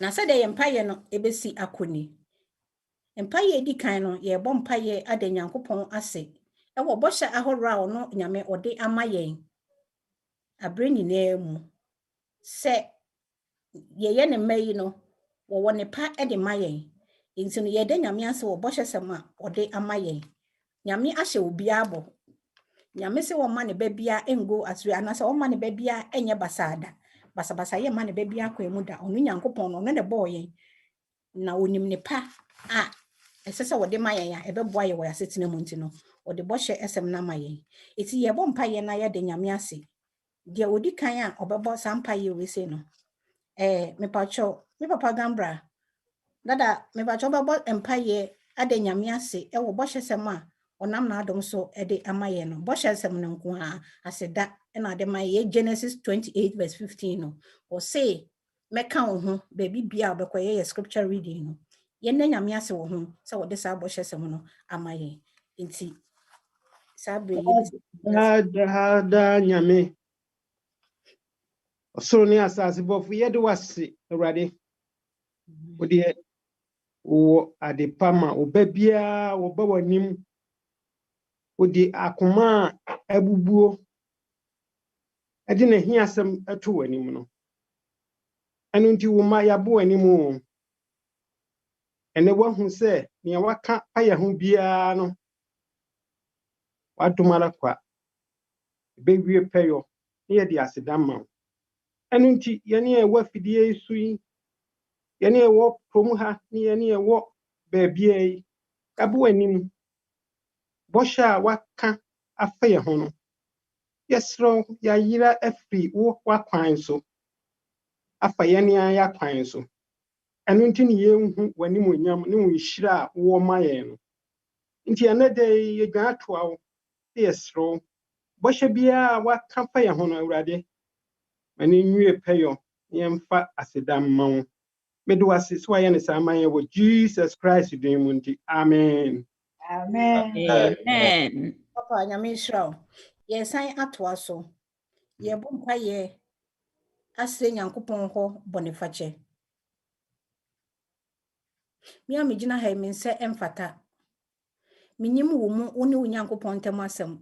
na se de ye mpaye no ebesi akoni mpaye di kan no ye bo mpaye ade nyankopon ase ewo bosha ahorra ono nyame ode ama yen abre nyina mu se ye ne mma no wo ne pa e de ma yen nti no ye de nyame ase wo bɔhye sem a ɔde ama yen nyame ahye obi abo nyame se wo ma ne ba bia engo asuri anasa wo ma ne ba bia enye basada basa ye ma ne ba bia kwa mu da onu nyankopɔn no ne bɔ yen na onim ne pa a esese wo de ma yen a ebeboa ye wo asetena mu nti no wo de bɔhye esem na ma yen eti ye bɔ mpa ye na ye de nyame ase de odi kan a obebo sampa ye we se no me papa Gambra dada me pacho bebo empire ade nyame ase e wo bɔhye sem a onam na adom so e de amaye no bɔhye sem no nko a aseda e na de maye Genesis 28:15 no o say meka wo ho baby bia obekoye ye scripture reading no ye na nyame ase wo ho se wo de sa bɔhye sem no amaye nti sabre ye bi da nyame osoro ni asase bofu ye de wase awurade odi wo adepama obabia wo ba wanim odi akoma abubuo edi na hiasem ato wanim no anu nti wo ma yabo wanim o ene wahu se ne waka aya ho bia no wadomara kwa bewie peyo ne de asedama anu nti ye ne wafidie isu yi ye ne wo promu ha ne ye ne wo baabia yi abo wanim bosha waka afaye ho no yesro ya yira afri wo wakwan so afaye ne ya kwan so enu nti ne yehu wanim onyam ne wo hira wo maye no nti anade ye gwa toa wo yesro bosha bia waka faye ho no awurade ani nwie peyo yemfa asedam mawo medo asese wa ye ne samaye wo Jesus Christ din mu nti amen. Amen. Amen. papa nyame hira ye san atoa so ye bo mpa ye ase nyankopɔn ho bonifache mi a megina ha mi nse emfata minyim wo mu woni wo nyankopɔn tem asem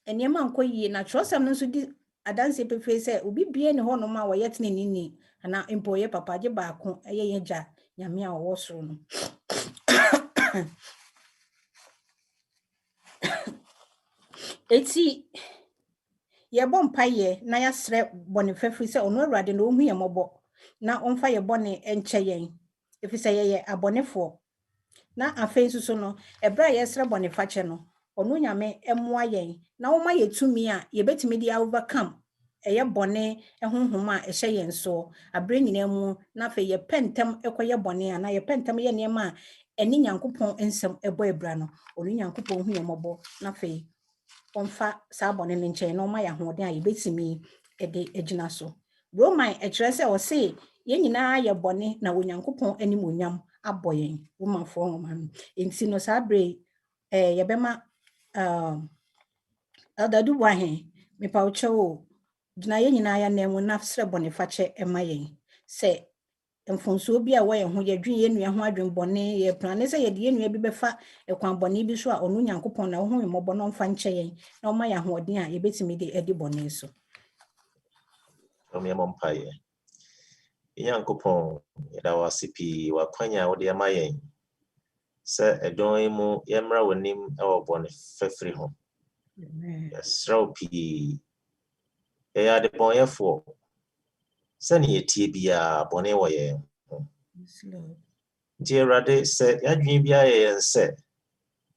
enema nko yie na trosam no so di adanse pefe se obi bie ne ho no ma wo yetene nini ana impo ye papa je ba ko eye yeja nyame a wo soro no eti ye bɔ mpa ye na ya srɛ bɔne fafiri sɛ ɔno awurade na ohu ye mɔbɔ na ɔmfa ye bɔne enkyɛ yen efi sɛ ye abɔnefo na afei so no ebra ye srɛ bɔne fakyɛ no ɔno nyame ɛmoa yen na ɔma ye tumi a ye betimi di overcome eye bɔne ehonhom a ɛhyɛ yen so abre nyina mu na afei ye pentem ekoye bɔne a na ye pentem ye nema a ɛne nyankopɔn ensem ɛbɔ ebra no ɔno nyankopɔn hu ye mɔbɔ na afei onfa sa bone ne nkyɛn no ma ya hoden a yebetimi ede agina so roman ɛkyerɛ sɛ o se ye nyinaa yɛ bone na onyankopɔn anim onyam abɔ yɛn romafo ngoma no enti no sa bre yebema adadu wahe me pa uchewo gina ye nyinaa ya na mu na srɛ bone fakyɛ ema yɛn sɛ mfonso bi a wo ye ho ye dwen ye nua ho adwen bone ye plan se ye de ye nua bi befa ekwan bone bi so a onu nyankopon na wo ho yemobɔ no mfa nkyɛ yen na o ma ya hoden a ye betimi de edi bone so omi amompaye nyankopon da wasipi wakwanya wo de ama yen se edon mu yemra wonim e wo bone fafiri ho yesraw pi ya de bonyefo se ne yetie bia bone wo yen nti awurade sɛ yadwen bia yɛ nse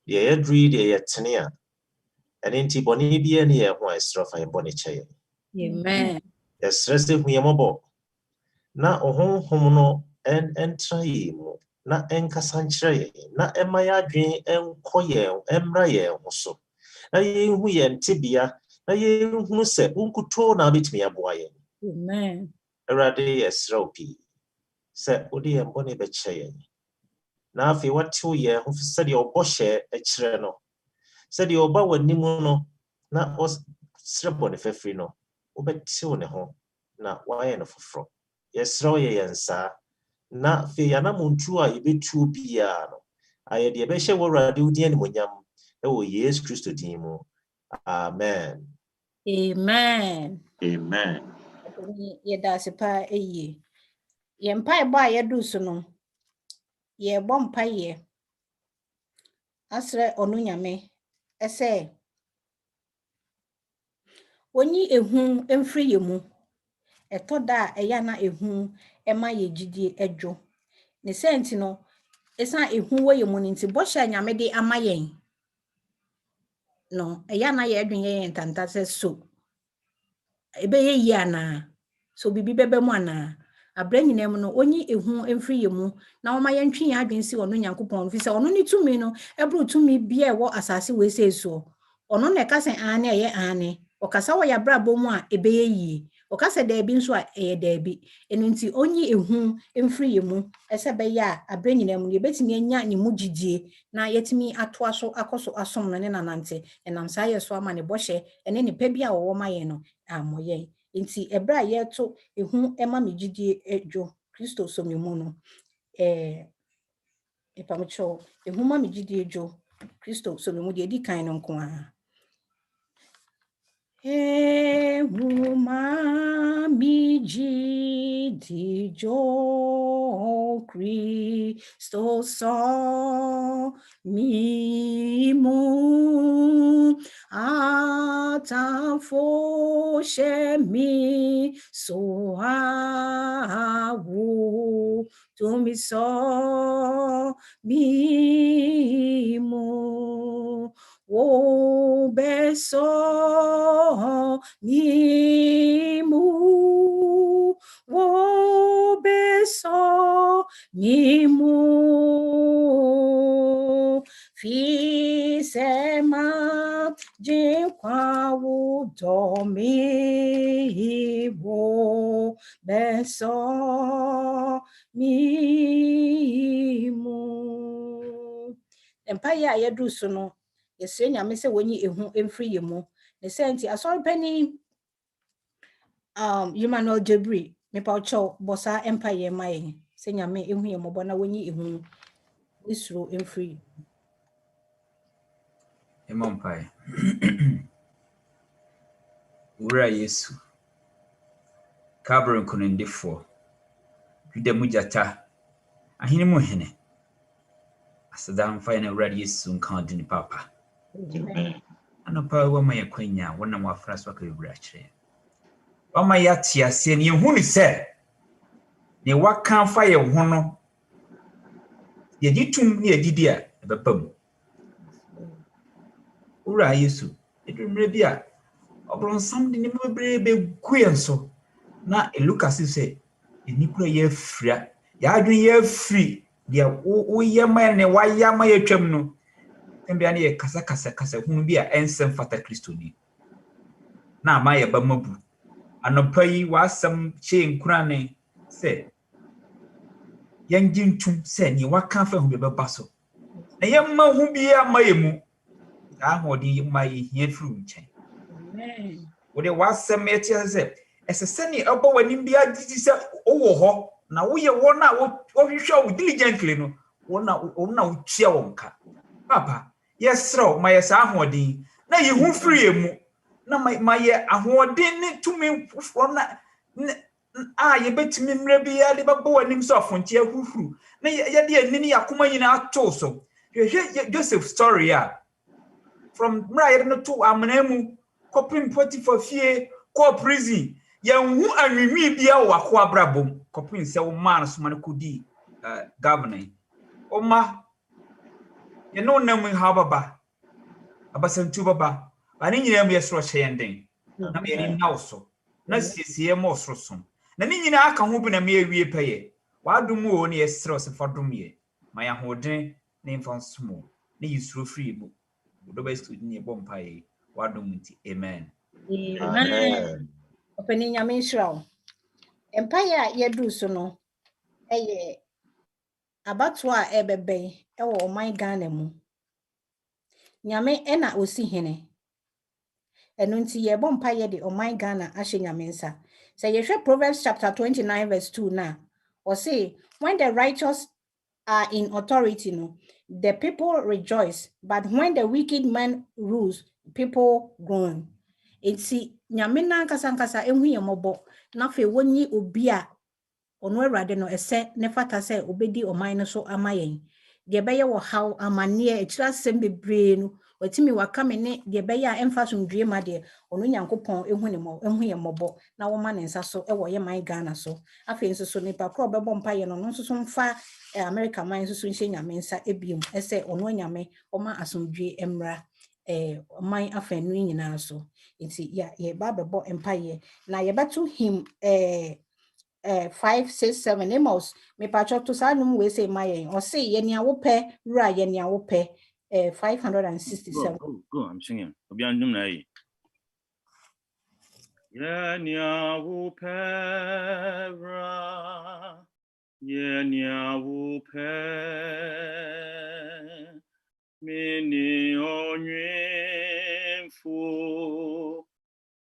ye yadri de yetene a ɛne nti bɔne bia ne yɛ ho a ɛsrɛ fa bɔne kyɛ Amen. yɛsrɛ sɛ hu yɛ mɔbɔ na ɔhonhom no entra yɛ mu na enkasa nkyerɛ yɛ na ɛma yadwen enkɔ yɛ emra yɛ ho so na yɛhu yɛ ntebea na yɛhu sɛ unkuto na betumi aboa yɛ Amen. awurade yɛsrɛ opi sɛ odi yɛ bɔne bɛkyɛ yɛ na afei watew yɛ ho sɛdeɛ ɔbɔ hyɛ ɛkyerɛ no sɛdeɛ ɔba w'anim no na ɔsrɛ bɔne fafiri no wobɛtew ne ho na wayɛ no foforɔ yɛsrɛ yɛ yɛnsa na afei anamontu a yɛbɛtuo biara no ayɛ deɛ bɛhyɛ w'awurade wo din animonyam ɛwɔ Yesu Kristo din mu amen Amen. amen Ni yɛda ase paa ɛyie. Yɛ mpaebɔ a yɛdu so no, yɛbɔ mpaeɛ asrɛ ɔno Nyame ɛsɛ onyi ehu mfiri yɛ mu. Ɛtɔ da a ɛyɛ na ehu ɛma yɛ gyidie ɛdwo. Ne sɛnti no, ɛsan ehu wɔ yɛ mu no nti bɔhyɛ a Nyame de ama yɛn no, ɛyɛ na yɛdwen yɛn ntanta sɛ so. Ɛbɛyɛ yie anaa? So bibi bɛbɛ mu anaa? Abra nyinaa mu no, onyi ehu mfiri yɛ mu na ɔma yɛntwe yɛn adwen si ɔno Nyankopɔn fi sɛ ɔno ne tumi no ɛboro tumi bia ɛwɔ asase wɔ ese so. Ɔno na ɛka sɛ ane ɛyɛ ane. Ɔkasa wɔ yɛabrabɔ mu a ɛbɛyɛ yie. Ɔkasa daabi nso a ɛyɛ daabi. Ɛno nti onyi ehu mfiri yɛ mu ɛsɛ bɛyɛ a abra nyinaa mu no yɛbɛtumi anya ne mu gyidie na yɛtumi atoa so akɔ so asom no ne nanante. Ɛnam saa yɛ so ama ne bɔhyɛ ɛne ne pa bi a wɔwɔ ma yɛn no ammɔ yɛn. Nti ɛbra a yɛto ehu ɛma me gyidie ɛdwo Kristo so me mu no epamcho ehu ma me gyidie dwo Kristo so me mu de di kan no nko a. Ehu ma me gyidie dwo Kristo so me mu atamfo she me so awo to me so me mu o beso me mu o beso me mu fi sema jinkwa wudo mi wo beso mi mu. Empire a yɛdu so no yɛsrɛ Nyame sɛ wɔnyi ehu mfiri yɛ mu. Ne sɛnti asɔrepani Emmanuel Jebri mepa ɔkyɛw bɔsa empire ma yɛn sɛ Nyame ehu yɛ mɔbɔ na wɔnyi ehu isuro mfiri. Empire. Wura Yesu. Kabron kunendefo. Juda mujata. Ahini mu hene. Asadam fa na wura Yesu nka de ni papa. Anapa wa ma yakwanya wona mu afra so ka wura kire. Wa ma ya tiase ne hu ni se. Ne waka fa ye ho no. Ye ditum ne adidi a bepam. Wura Yesu. Edumre bi a obron sam de ne bebre be guenso. Na Lucas say enipura ye fira. Ya adwen ye free. Dia wo yema ne wa yama ye twam no tembia ne ye kasa hunu bi a ensem fata Kristo ni na ma ye ba mabu anopa yi wa asam che nkura ne se yangintum se ni wa kan fa hu be ba so na yema hu bi ama ye mu ahodi ma ye hia furu nchen amen wo de wa asam etia se esese ni obo wani bi agiji se owo ho na wo ye wona wo hwehwe wo diligently no wona wo tua wonka papa yesro ma yesa ahodin na ye hu free emu na ma ye ahodin ne tumi fufo na ye betimi mre bi ya de babo wanim so afonche ahufuru na ye de anini yakoma nyina ato so hwehwe Joseph story ya from mra ye no to amana mu kopim Potiphar fie ko prison yanhu anwimi bia wo akwa brabom kopin se wo man so man kodi governor oma ye no nam ha baba abasantu baba ani nyina mu yesro hyenden na me ni nawso na siesie mo srosom na ni nyina aka ho bi na me awie peye wadom wo ne yesro se fodom ye ma ya hoden ne mfansomo ne yisuro free bu do ba student ne bompaye wadom nti amen Amen. Openi Nyame nhyira. Empire a yɛdu so no ɛyɛ abato a ɛbɛbɛn ɛwɔ ɔman Ghana mu. Nyame ɛna osi hene. Ɛno nti yɛbɔ mpaeɛ de ɔman Ghana ahyɛ Nyame nsa. Sɛ yɛhwɛ Proverbs chapter 29 verse 2 na ɔse when the righteous are in authority no the people rejoice, but when the wicked man rules people groan. Enti Nyame na nkasa ehu yɛ mɔbɔ na fe wonyi obi a ono Awurade no ese ne fata se obedi oman no so ama yen de beye wo haw amane ekira sem bebre no watimi waka me ne de beye a emfa so ndue ma de ono Nyankopɔn ehu ye mmɔbɔ na wo ma ne nsa so e wo ye man Ghana so afi nso so nipa kro bebo mpa ye no nso so mfa America man nso so nhye nyame nsa ebiem ese ono nyame o ma asomdue emra man afanu nyina so nti ya ye ba bebo mpa ye na ye beto him 5, 6, 7 Amos me pacho to sa num we say my or say ye nia wo pe ra ye nia wo pe 567 Go, I'm singing. Obian dum na yi. Ye nia wo pe ra. Ye nia wo pe. Me ni onwe fu.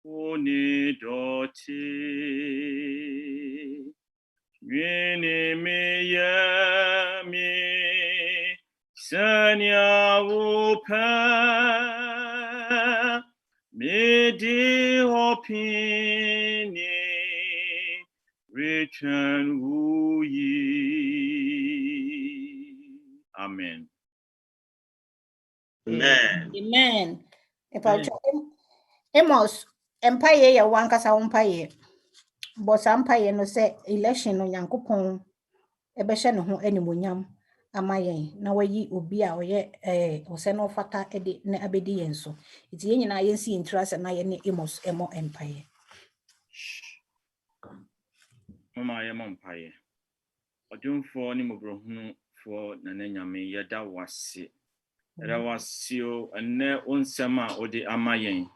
Oni doti. Mini me ye mi sanya upa me di opini return uyi. Amen. Amen. Amos empire ya wankasa empire but empire no say election no Nyankopɔn ebehye ne ho animonyam ama yen na wayi obi a oye ose no fata ede na abedi yen so iti yen nyina yen si interest na yen Amos emo empire Mama ye empire. Odumfo ni mobrohunu fo na nyame yeda wase. Yeda wasio ene onsema odi ama yen.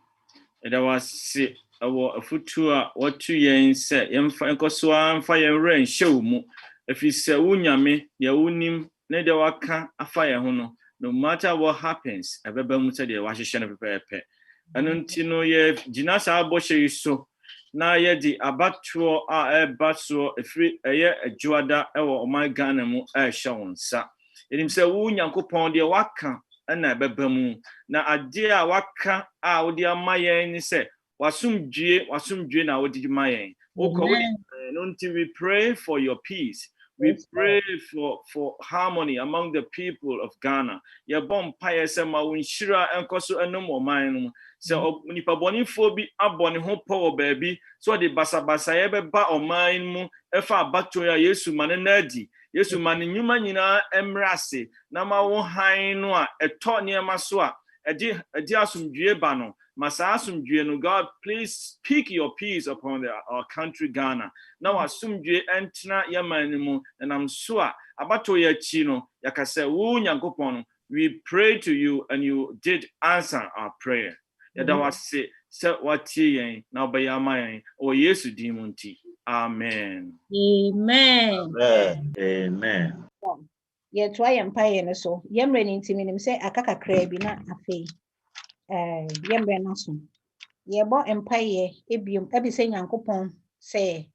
Yeda wase awo afutu a watu yen se yemfa enkoso amfa yen ren hyew mu afise wo nyame ye wonim na de waka afa yen ho no no matter what happens ebeba mu se de wahyehyɛ no pepepe anu nti no ye ginasa abohye so na ye di abatuo a ebaso efiri eye adwada ewo oman Ghana mu ehye wonsa enim se wo Nyankopɔn de waka na ebeba mu na ade a waka a wo de amaye ni se wasumdue na wo de maye we pray for your peace. We pray for harmony among the people of Ghana. Ye bom paye se ma wonhira enkoso enom oman no se nipa bonifo bi abone ho power baabi so de basabasa ye beba oman mu efa abato ya Yesu mane nadi Yesu mane nyuma nyina emrase na ma wo han no a eto niema so a edi asumdue ba no masa asumdue no God please speak your peace upon our country Ghana na wasumdue entna yaman mu and I'm sure abato ya chi no yakase wo Nyankopɔn we pray to you and you did answer our prayer yada wase se watie yen na obayama yen o Yesu din mu nti amen. Amen. Ye try empire no so yemre ni ntimi nim se akaka kra bi na afei yemre na so ye bo empire ebiom ebi se Nyankopɔn se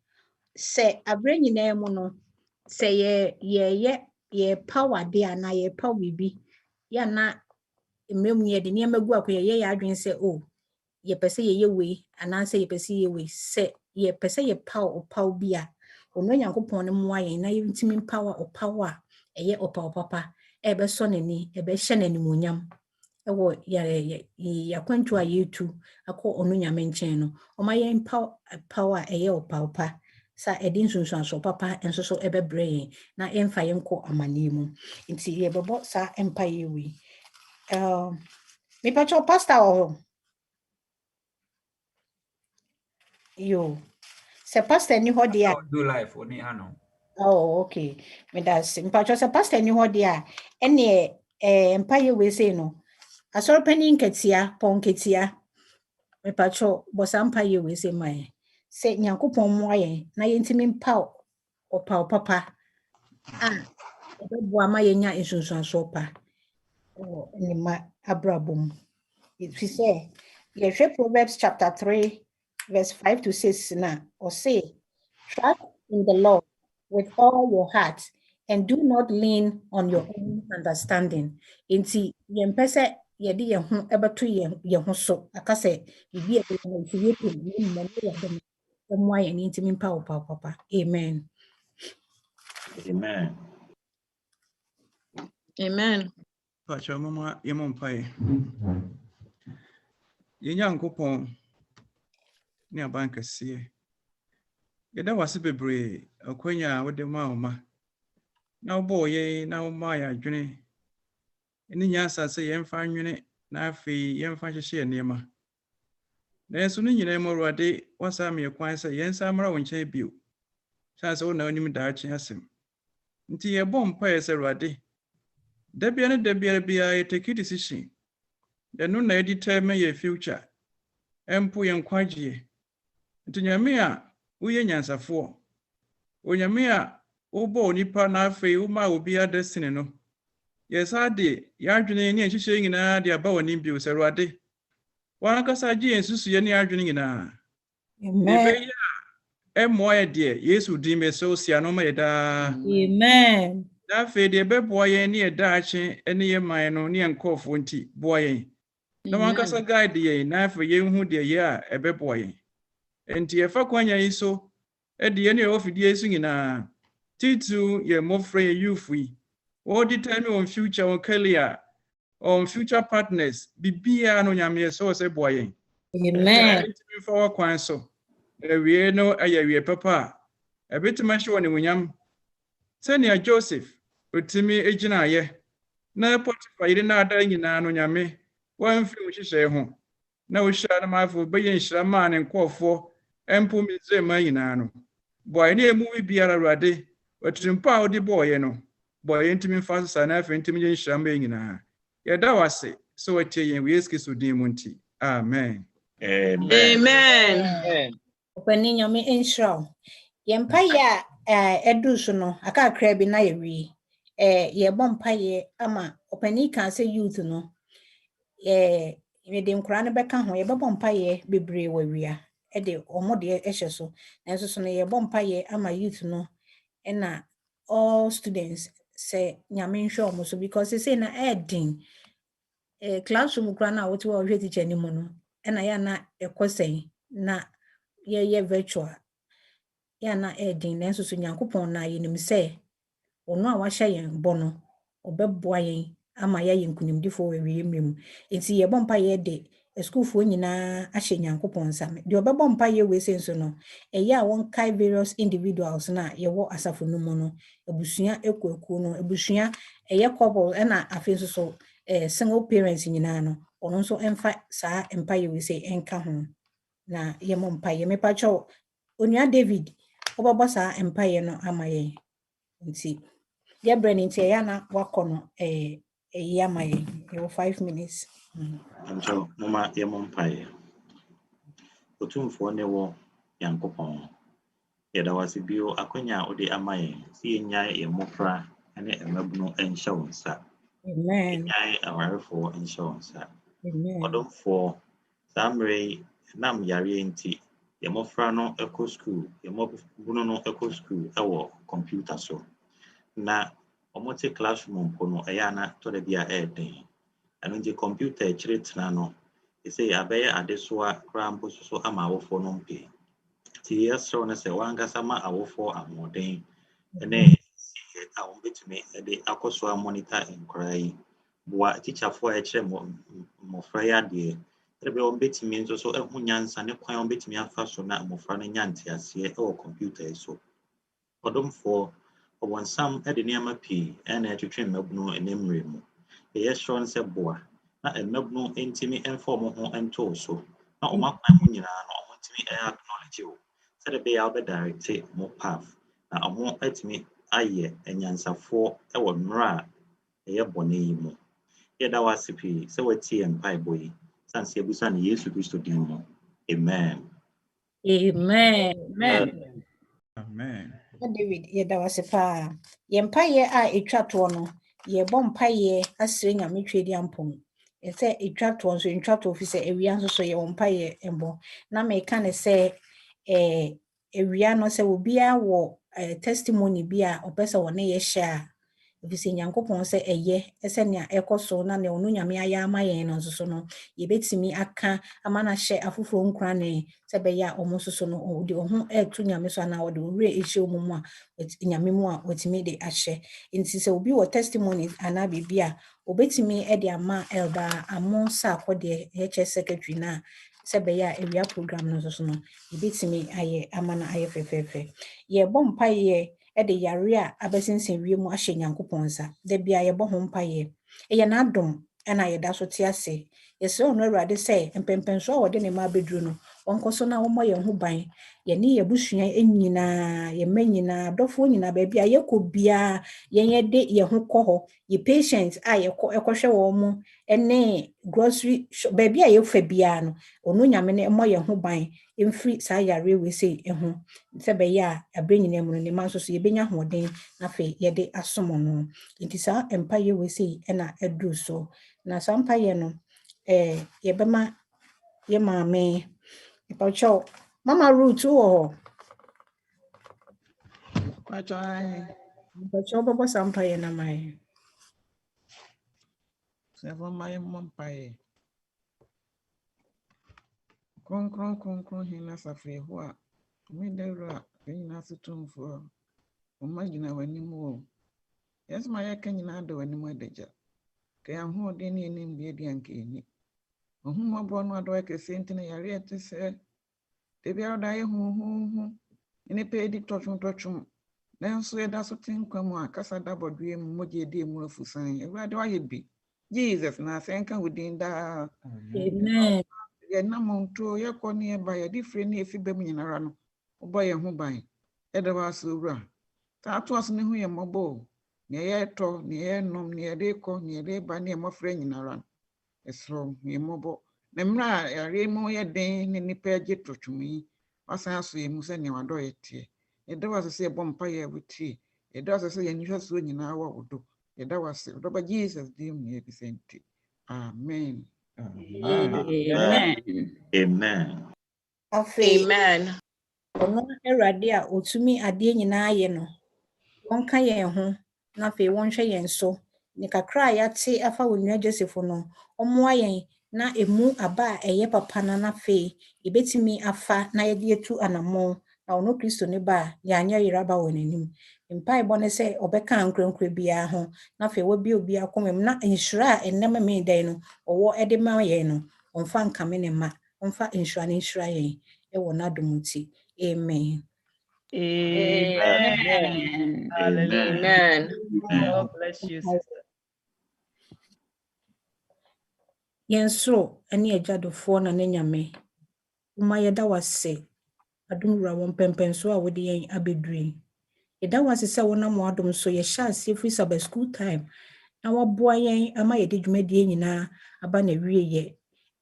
abre nyina mu no se ye power dia na ye power bi ya na mmem ye de ne magu akoye ye adwen se ye pese ye we ananse ye pese ye we se ye pese ye power bi a ono Nyankopɔn ne mo ayen na ye ntimi power power eye opa papa ebe so nani ebe hye nani munyam ewo ya kwantu a yetu akọ onu nyame nchen no omaye power eye opa sa edin sunsun papa enso so ebe brain na emfa yenko amane mu nti ye bebo sa empire we me pacho pastor yo se pastor ni ho dia do life oni ano. Oh, okay. Me that's mpacho se pastor ni ho dia ene empire we say no asor panin ketia pon ketia me pacho bosa empire we say mai se Nyankopɔn mo aye na yentimi mpa opa papa ebebo ama yenya ensunsuanso pa ni ma abrabom if we say ye Proverbs chapter 3 verse 5 to 6 na or say trust in the Lord with all your heart and do not lean on your own understanding. Inti yempese yedi ye ho ebeto ye ho so akase bibi e be no ye pe ni mo ye dem Omo aye ni ntimi mpa wo papa. Amen. Amen. Amen. Pacha mama yemon pai. Yenya nkopon ne abanka sie. Yeda wase bebre akwanya wode ma oma. Na obo ye na oma ya adwene. Eni nya asase yemfa anwene na afi yemfa hyehye niema. Na enso no nyina emorwade wasa me kwan se yensa amra wo nkyɛn bio. Chance wo na onim da akye asem. Nti ye bom pae se rwade. Dabia ne dabia bia ye take decision. The no na determine your future. Empo ye nkwagye. Nti nyame a woye nyansafo. Onyame a wobo onipa na afei wo ma obi a destiny no. Yes ade ya adwene ne nhyehyɛ nyinaa de aba woni bio se rwade. Wan kasa gye ensusu ye ne adwene nyinaa. Amen. Emoye de Yesu di me so sia no ma yeda. Amen. Na fe de beboa ye ne yeda akye ene ye man no ne nkofo nti boa ye. Na wan kasa guide ye na fe ye hu de ye a ebeboa ye. Enti ye fa kwanya yi so e de ye ne ofidie esu nyinaa. Titu ye mofre ye youth yi. All the time on future on career on future partners bibia no nyame so se boa ye. Amen. Enti fa wa kwan so. Ewie no ayewie papa. Ebitima hye woni munyam. Senia Joseph otimi ejina ye. Na Potiphar yire na ada nyina no nyame. Wan fi nhyehyɛ ho. Na wo hya na mafo be ye nhyira ma ne nkofo empo mizema nyina no. Boy ne emu biara Awurade. Otimpa odi boy no. Boy ntimi fa sa na afi ntimi ye nhyira ma nyina. Yeda wase so watie yen Yesu Kristo din mu nti. Amen. Amen. Opani nyame enhira. Yempa ya edu so no aka kra bi na yewie. Ye bompa ye ama opani kan say youth no. Me de nkura ne beka ho ye bompa ye bebre wawia. De omo de ehye so. Nanso so no ye bompa ye ama youth no na all students say nyame nhwe omo so because they say na edin classroom kura na wotu wa hwe teacher ni mu no na ya na ekosen na ye virtual ya na edin nanso so nyankopon na yenim se ono a wahya yen bo no obeboa yen ama ya yen kunimdifo wewe mmem enti ye bompa ye de school fo nyina ahye nyankopon sam de obebompa ye we senso no ya won kai various individuals na ye wo asafo no mu no ebusua ekwaku no ebusua ye couple na afenso so single parents nyina no ono so emfa saa empa ye we say enka ho na ye mompa ye mepa cho onua David obabo saa empa ye no ama ye nti ye brand nti ya na wakono ama ye 5 minutes. Anjo mama yemompa ye. Otumfo ne wo Yankopɔn. Yɛda wase bio akwanya ode ama ye. Si enyae ye mofra ene emabunu enhyɛ wo nsa. Amen. Enyae awarefo enhyɛ wo nsa. Amen. Odomfo samre nam yare nti ye mofra no eco school, ye mobunu no eco school ewo computer so. Na omote classroom mpo no eya na to de bia den. Ano nje computer chire tena no say abeye adesoa krampo so ama awofo no mpe. Ti yesro na se wangasa ma awofo amoden ene a wombetumi de akoso monitor inquiry boa teacher for a chere mofra ya de ebe wombetumi nso so ehu nyansa ne kwan wombetumi afa so na mofra no nyanti ase e computer so. Odomfo obonsam de niama pi ene atwetwe mabunu enemre mu. Yesro nse boa na emabunu entimi inform ho ento so na omakwan ho nyina na omontimi acknowledge o se de be ya be direct mo path na omo atimi aye enyansafo ewo mra eye bone yi mu yeda wasipi se wati empai boy sanse ebusa na Yesu Kristo din mu. Amen. Amen. Amen. David yeda wase pa yempa ye a etwato no ye bompa ye asire nyame twedi ampom ese etwato so etwato ofise ewia nso so ye bompa ye embo na me ka ne se ewia no se obi a wo testimony bi a opese wona ye share efisi nyankopon se eye ese nea ekoso na ne onu nyame aya amayen no so no yebetimi aka amana hye afoforo nkura ne se be ya omo so no odi ohun etu nyame so na odi ore ehye omumu a nyame mu a wetimi de ahye nti se obi wo testimony ana bibia obetimi e de ama elder amonsa akode HS secretary na se be ya area program no so no yebetimi aye amana aye fefefe ye bompa ye e de yare a abesensen wiem ahye nyankopon sa da bia ye bo ho mpa ye ye na adom na ye da so te ase ye se ono awurade se empempenso a wode ne ma bedru no onkoso na wo mo ye ho ban ye ne ye busua enyina ye manyina dofo nyina ba bia ye kɔ bia ye de ye ho kɔ ho ye patient a ye ekɔhwɛ wo mo ene grocery ba bia ye fa bia no ono nyame ne mo ye ho ban emfiri sa yare we sei ho se be ya abre nyina mu ne ma so ye benya hoden na fe ye de asomo no nti sa empa ye we sei na edu so na sa empa ye no ye bema ye maame ipacho mama root wo Pachai. ipacho baba sa empa ye na mai Seven my mom pie. Kron hina safe ho a. Me dewra nyina setum fo. Omagina wanimu o. Yes my yakanyina do wanimu adeja. Ke anho de ne enim bi edi anke ni. Ohun abo no ado ke sentine yare ete se. De bia da ye hu. Ene pe edi tochum. Nanso yɛda so te nkwa mu a kasa da bɔdue mu mogye di mu afusan awurade wayɛ bi Jesus na asɛnka wodin daa amen yɛnam nto yɛkɔ ne yɛba yɛde fire ne efi bɛm nyinara no wobɔ yɛn ho ban yɛda wɔ ase owura saa to aso ne ho yɛ mmɔbɔ ne yɛtɔ ne yɛnom ne yɛde kɔ ne yɛde ba ne yɛmmɔfrɛ nyinara no ɛsoro yɛ mmɔbɔ na mmerɛ a yɛare mu yɛ den ne nipa agye to twom yi wasan aso yɛ mu sɛ nea wadɔ yɛ teɛ yɛda wɔ ase sɛ yɛbɔ mpa yɛ wotie yɛda wɔ ase sɛ yɛnhwɛ soɔ nyinaa wɔ wo do yɛda wɔ ase wodɔba Jesus dim ne yɛbisa nti amen Amen. Amen. afi Amen. ono awurade a otumi ade nyinaa ye no wonka yɛn ho na fe wonhwɛ yɛn so ne kakra yɛate afa wonua Joseph no ɔmoa yɛn na emu aba a ɛyɛ papa na fe yebetimi afa na yɛde etu anamɔ na ono Kristo ne ba yanya yiraba wɔ n'anim mpa ebɔ ne sɛ ɔbɛka nkrenkre bia ho na fe wabi obi akomem na nhyira a ennema me dan no ɔwɔ ɛde ma yɛn no ɔmfa nkame ne ma ɔmfa nhyira ne nhyira yɛn ɛwɔ n'adomuti amen. amen Amen. Amen. God bless you sister Yɛn soro ne agyadofoɔ na ne nyame uma yɛda wase adom wura wɔn pɛmpɛnso a wode yɛn abɛduru yɛda wase sɛ wonam w'adom so yɛhyɛ aseɛ firi Sabbath school time na waboa yɛn ama yɛde dwumadie nyinaa aba na wieyɛ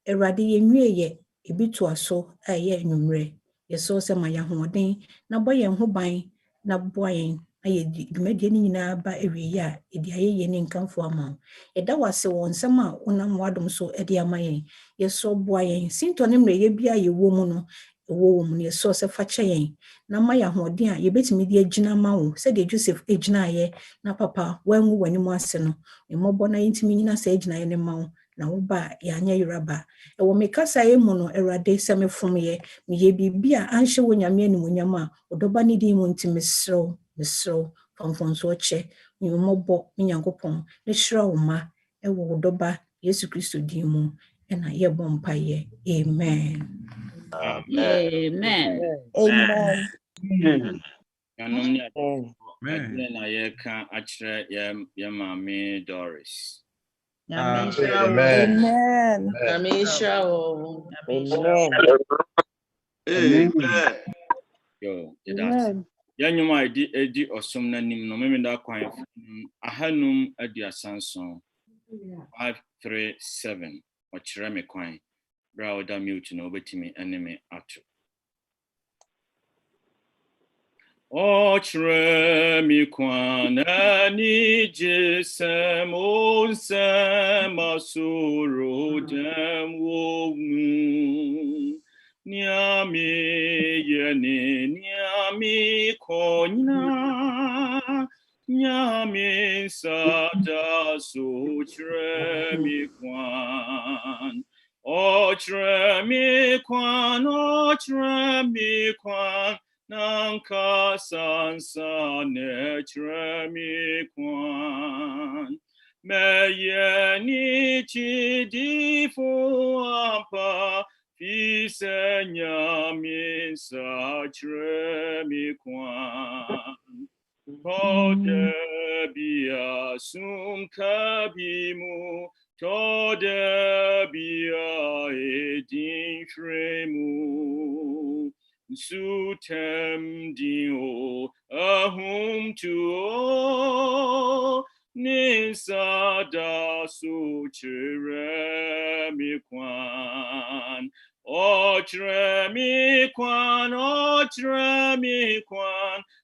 awurade yɛnwieyɛ ebi toa so a ɛyɛ anwummerɛ yɛsɛ sɛ ma yɛahoɔden na bɔ yɛn ho ban na boa yɛn na yɛde dwumadie no nyinaa ba awieyɛ a yɛde ayɛyɛ ne nkamfo ama wo yɛda wase wɔ nsɛm a wonam w'adom so de ama yɛn yɛsɛ boa yɛn sintɔ ne mmerɛyɛ bi a yɛwɔ mu no ɛwɔ mu no yɛsɛ sɛ fa kyɛ yɛn na ma yɛ ahoɔden a yɛbɛtumi de agyina ma wo sɛdeɛ Joseph gyinaeɛ na papa wangu w'anim ase no mmɔbɔ na yɛntumi nyina sɛ agyinaeɛ no ma wo na wo ba yɛanyɛ yoraba ɛwɔ me kasa mu no awurade sɛ mefom yɛ meyɛ biribi a anhyɛ wɔ nyame animuonyam a ɔdɔba ne din mu nti meserew famfonsoɔ kyɛ mmɔbɔ me nyankopɔn ne hyerɛ wo ma ɛwɔ wo dɔba Yesu Kristo din mu ɛna yɛbɔ mpayɛ amen. amen Amen. Yanom ne adwene na yɛka akyerɛ yɛ maame Doris. Amen. Amisha. Amen. Yo, that's yɛnwom a ɛdi ɔsom n'anim no memeda kwan ahanum aduasanson 537 ɔkyerɛ me kwan bra a ɔda mute na wobɛtumi ɛne me ato ɔkyerɛ me kwan ani gye sɛ mo nsɛm asoro dɛm wɔ mu Nyami yene nyami konyina nyame sada so chere mi kwan. Ochre mi kwan, nanka sansa netre mi kwan. Meye ni chidi fu ampa, fi se nyami sa tre mi kwan. Tode bia sum kabimu, tode bia edin shremu. Sutem dio ahum tuo, nisada suchere mi kwan. Ochre mi kwan,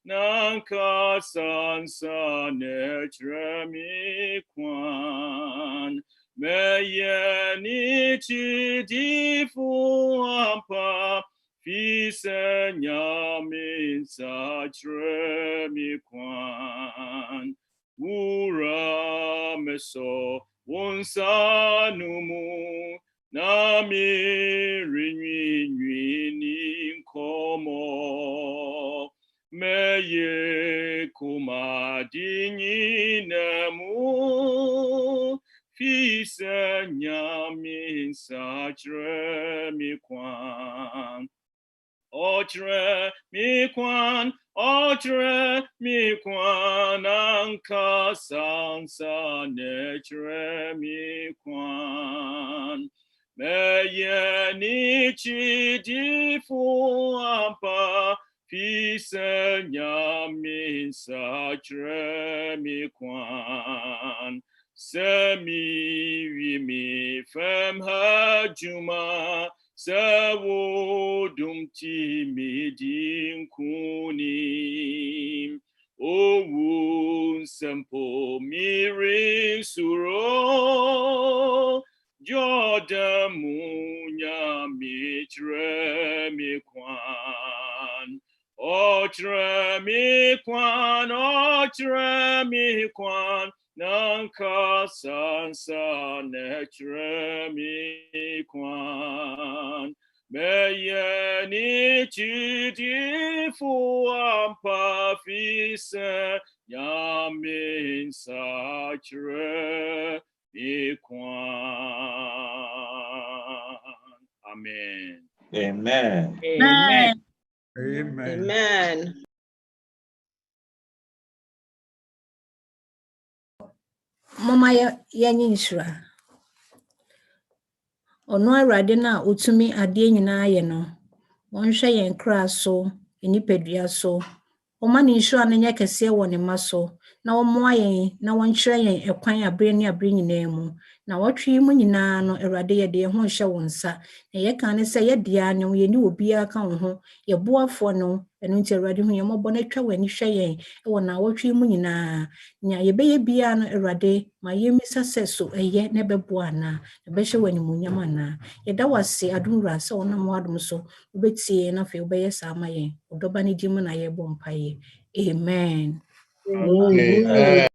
nanka sansa netre mi kwan. Meye ni chidi fu ampa, fi se nyami satre mi kwan. Ura meso wonsa numu, na mi rinwi ni komo. Meye kumadini nemu, fi se nyami satre mi kwan. Ochre mi kwan, anka sansa netre mi kwan. Meye ni chidi fu ampa, fi se nyami satre mi kwan. Se mi wi mi fem hajuma, Sawo dumti midin kunim. Owu sempo mirin suro. Jordan munya mitre mi kwan. Ochre mi kwan. Nanka sansa netre mi kwan. Meye ni chidi fu ampa, fi se yamin satre mi kwan. Amen. Amen. Amen. Amen. Amen. Mama yenye nhyira. Ono Awurade na otumi ade nyinaa yɛ no. Wɔnhwɛ yɛn kra so, nipadua so. Ɔma ne nhyira no nyɛ kɛseɛ wɔ ne mma so. Na wɔmmoa yɛn na wɔnkyerɛ yɛn ɛkwan abere ne abere nyinaa mu. Na wɔtwe mu nyinaa no Awurade yɛde yɛn ho hyɛ wo nsa. Na yɛka ne sɛ yɛdea no yɛni obiara ka wo ho. Yɛboafoɔ no ɛno nti Awurade hu yɛn mmɔbɔ na twa w'ani hwɛ yɛn wɔ na wɔtwe mu nyinaa. Nya yɛbɛyɛ biara no Awurade ma yɛmmisa sɛ so ɛyɛ na ɛbɛboa anaa. Ɛbɛhyɛ wɔ animuonyam anaa. Yɛda wo ase Adomwura sɛ wonam w'adom so wobɛtie na afei wobɛyɛ saa ma yɛn. Ɔdɔba ne din mu na yɛbɔ mpaeɛ. Amen. Amen.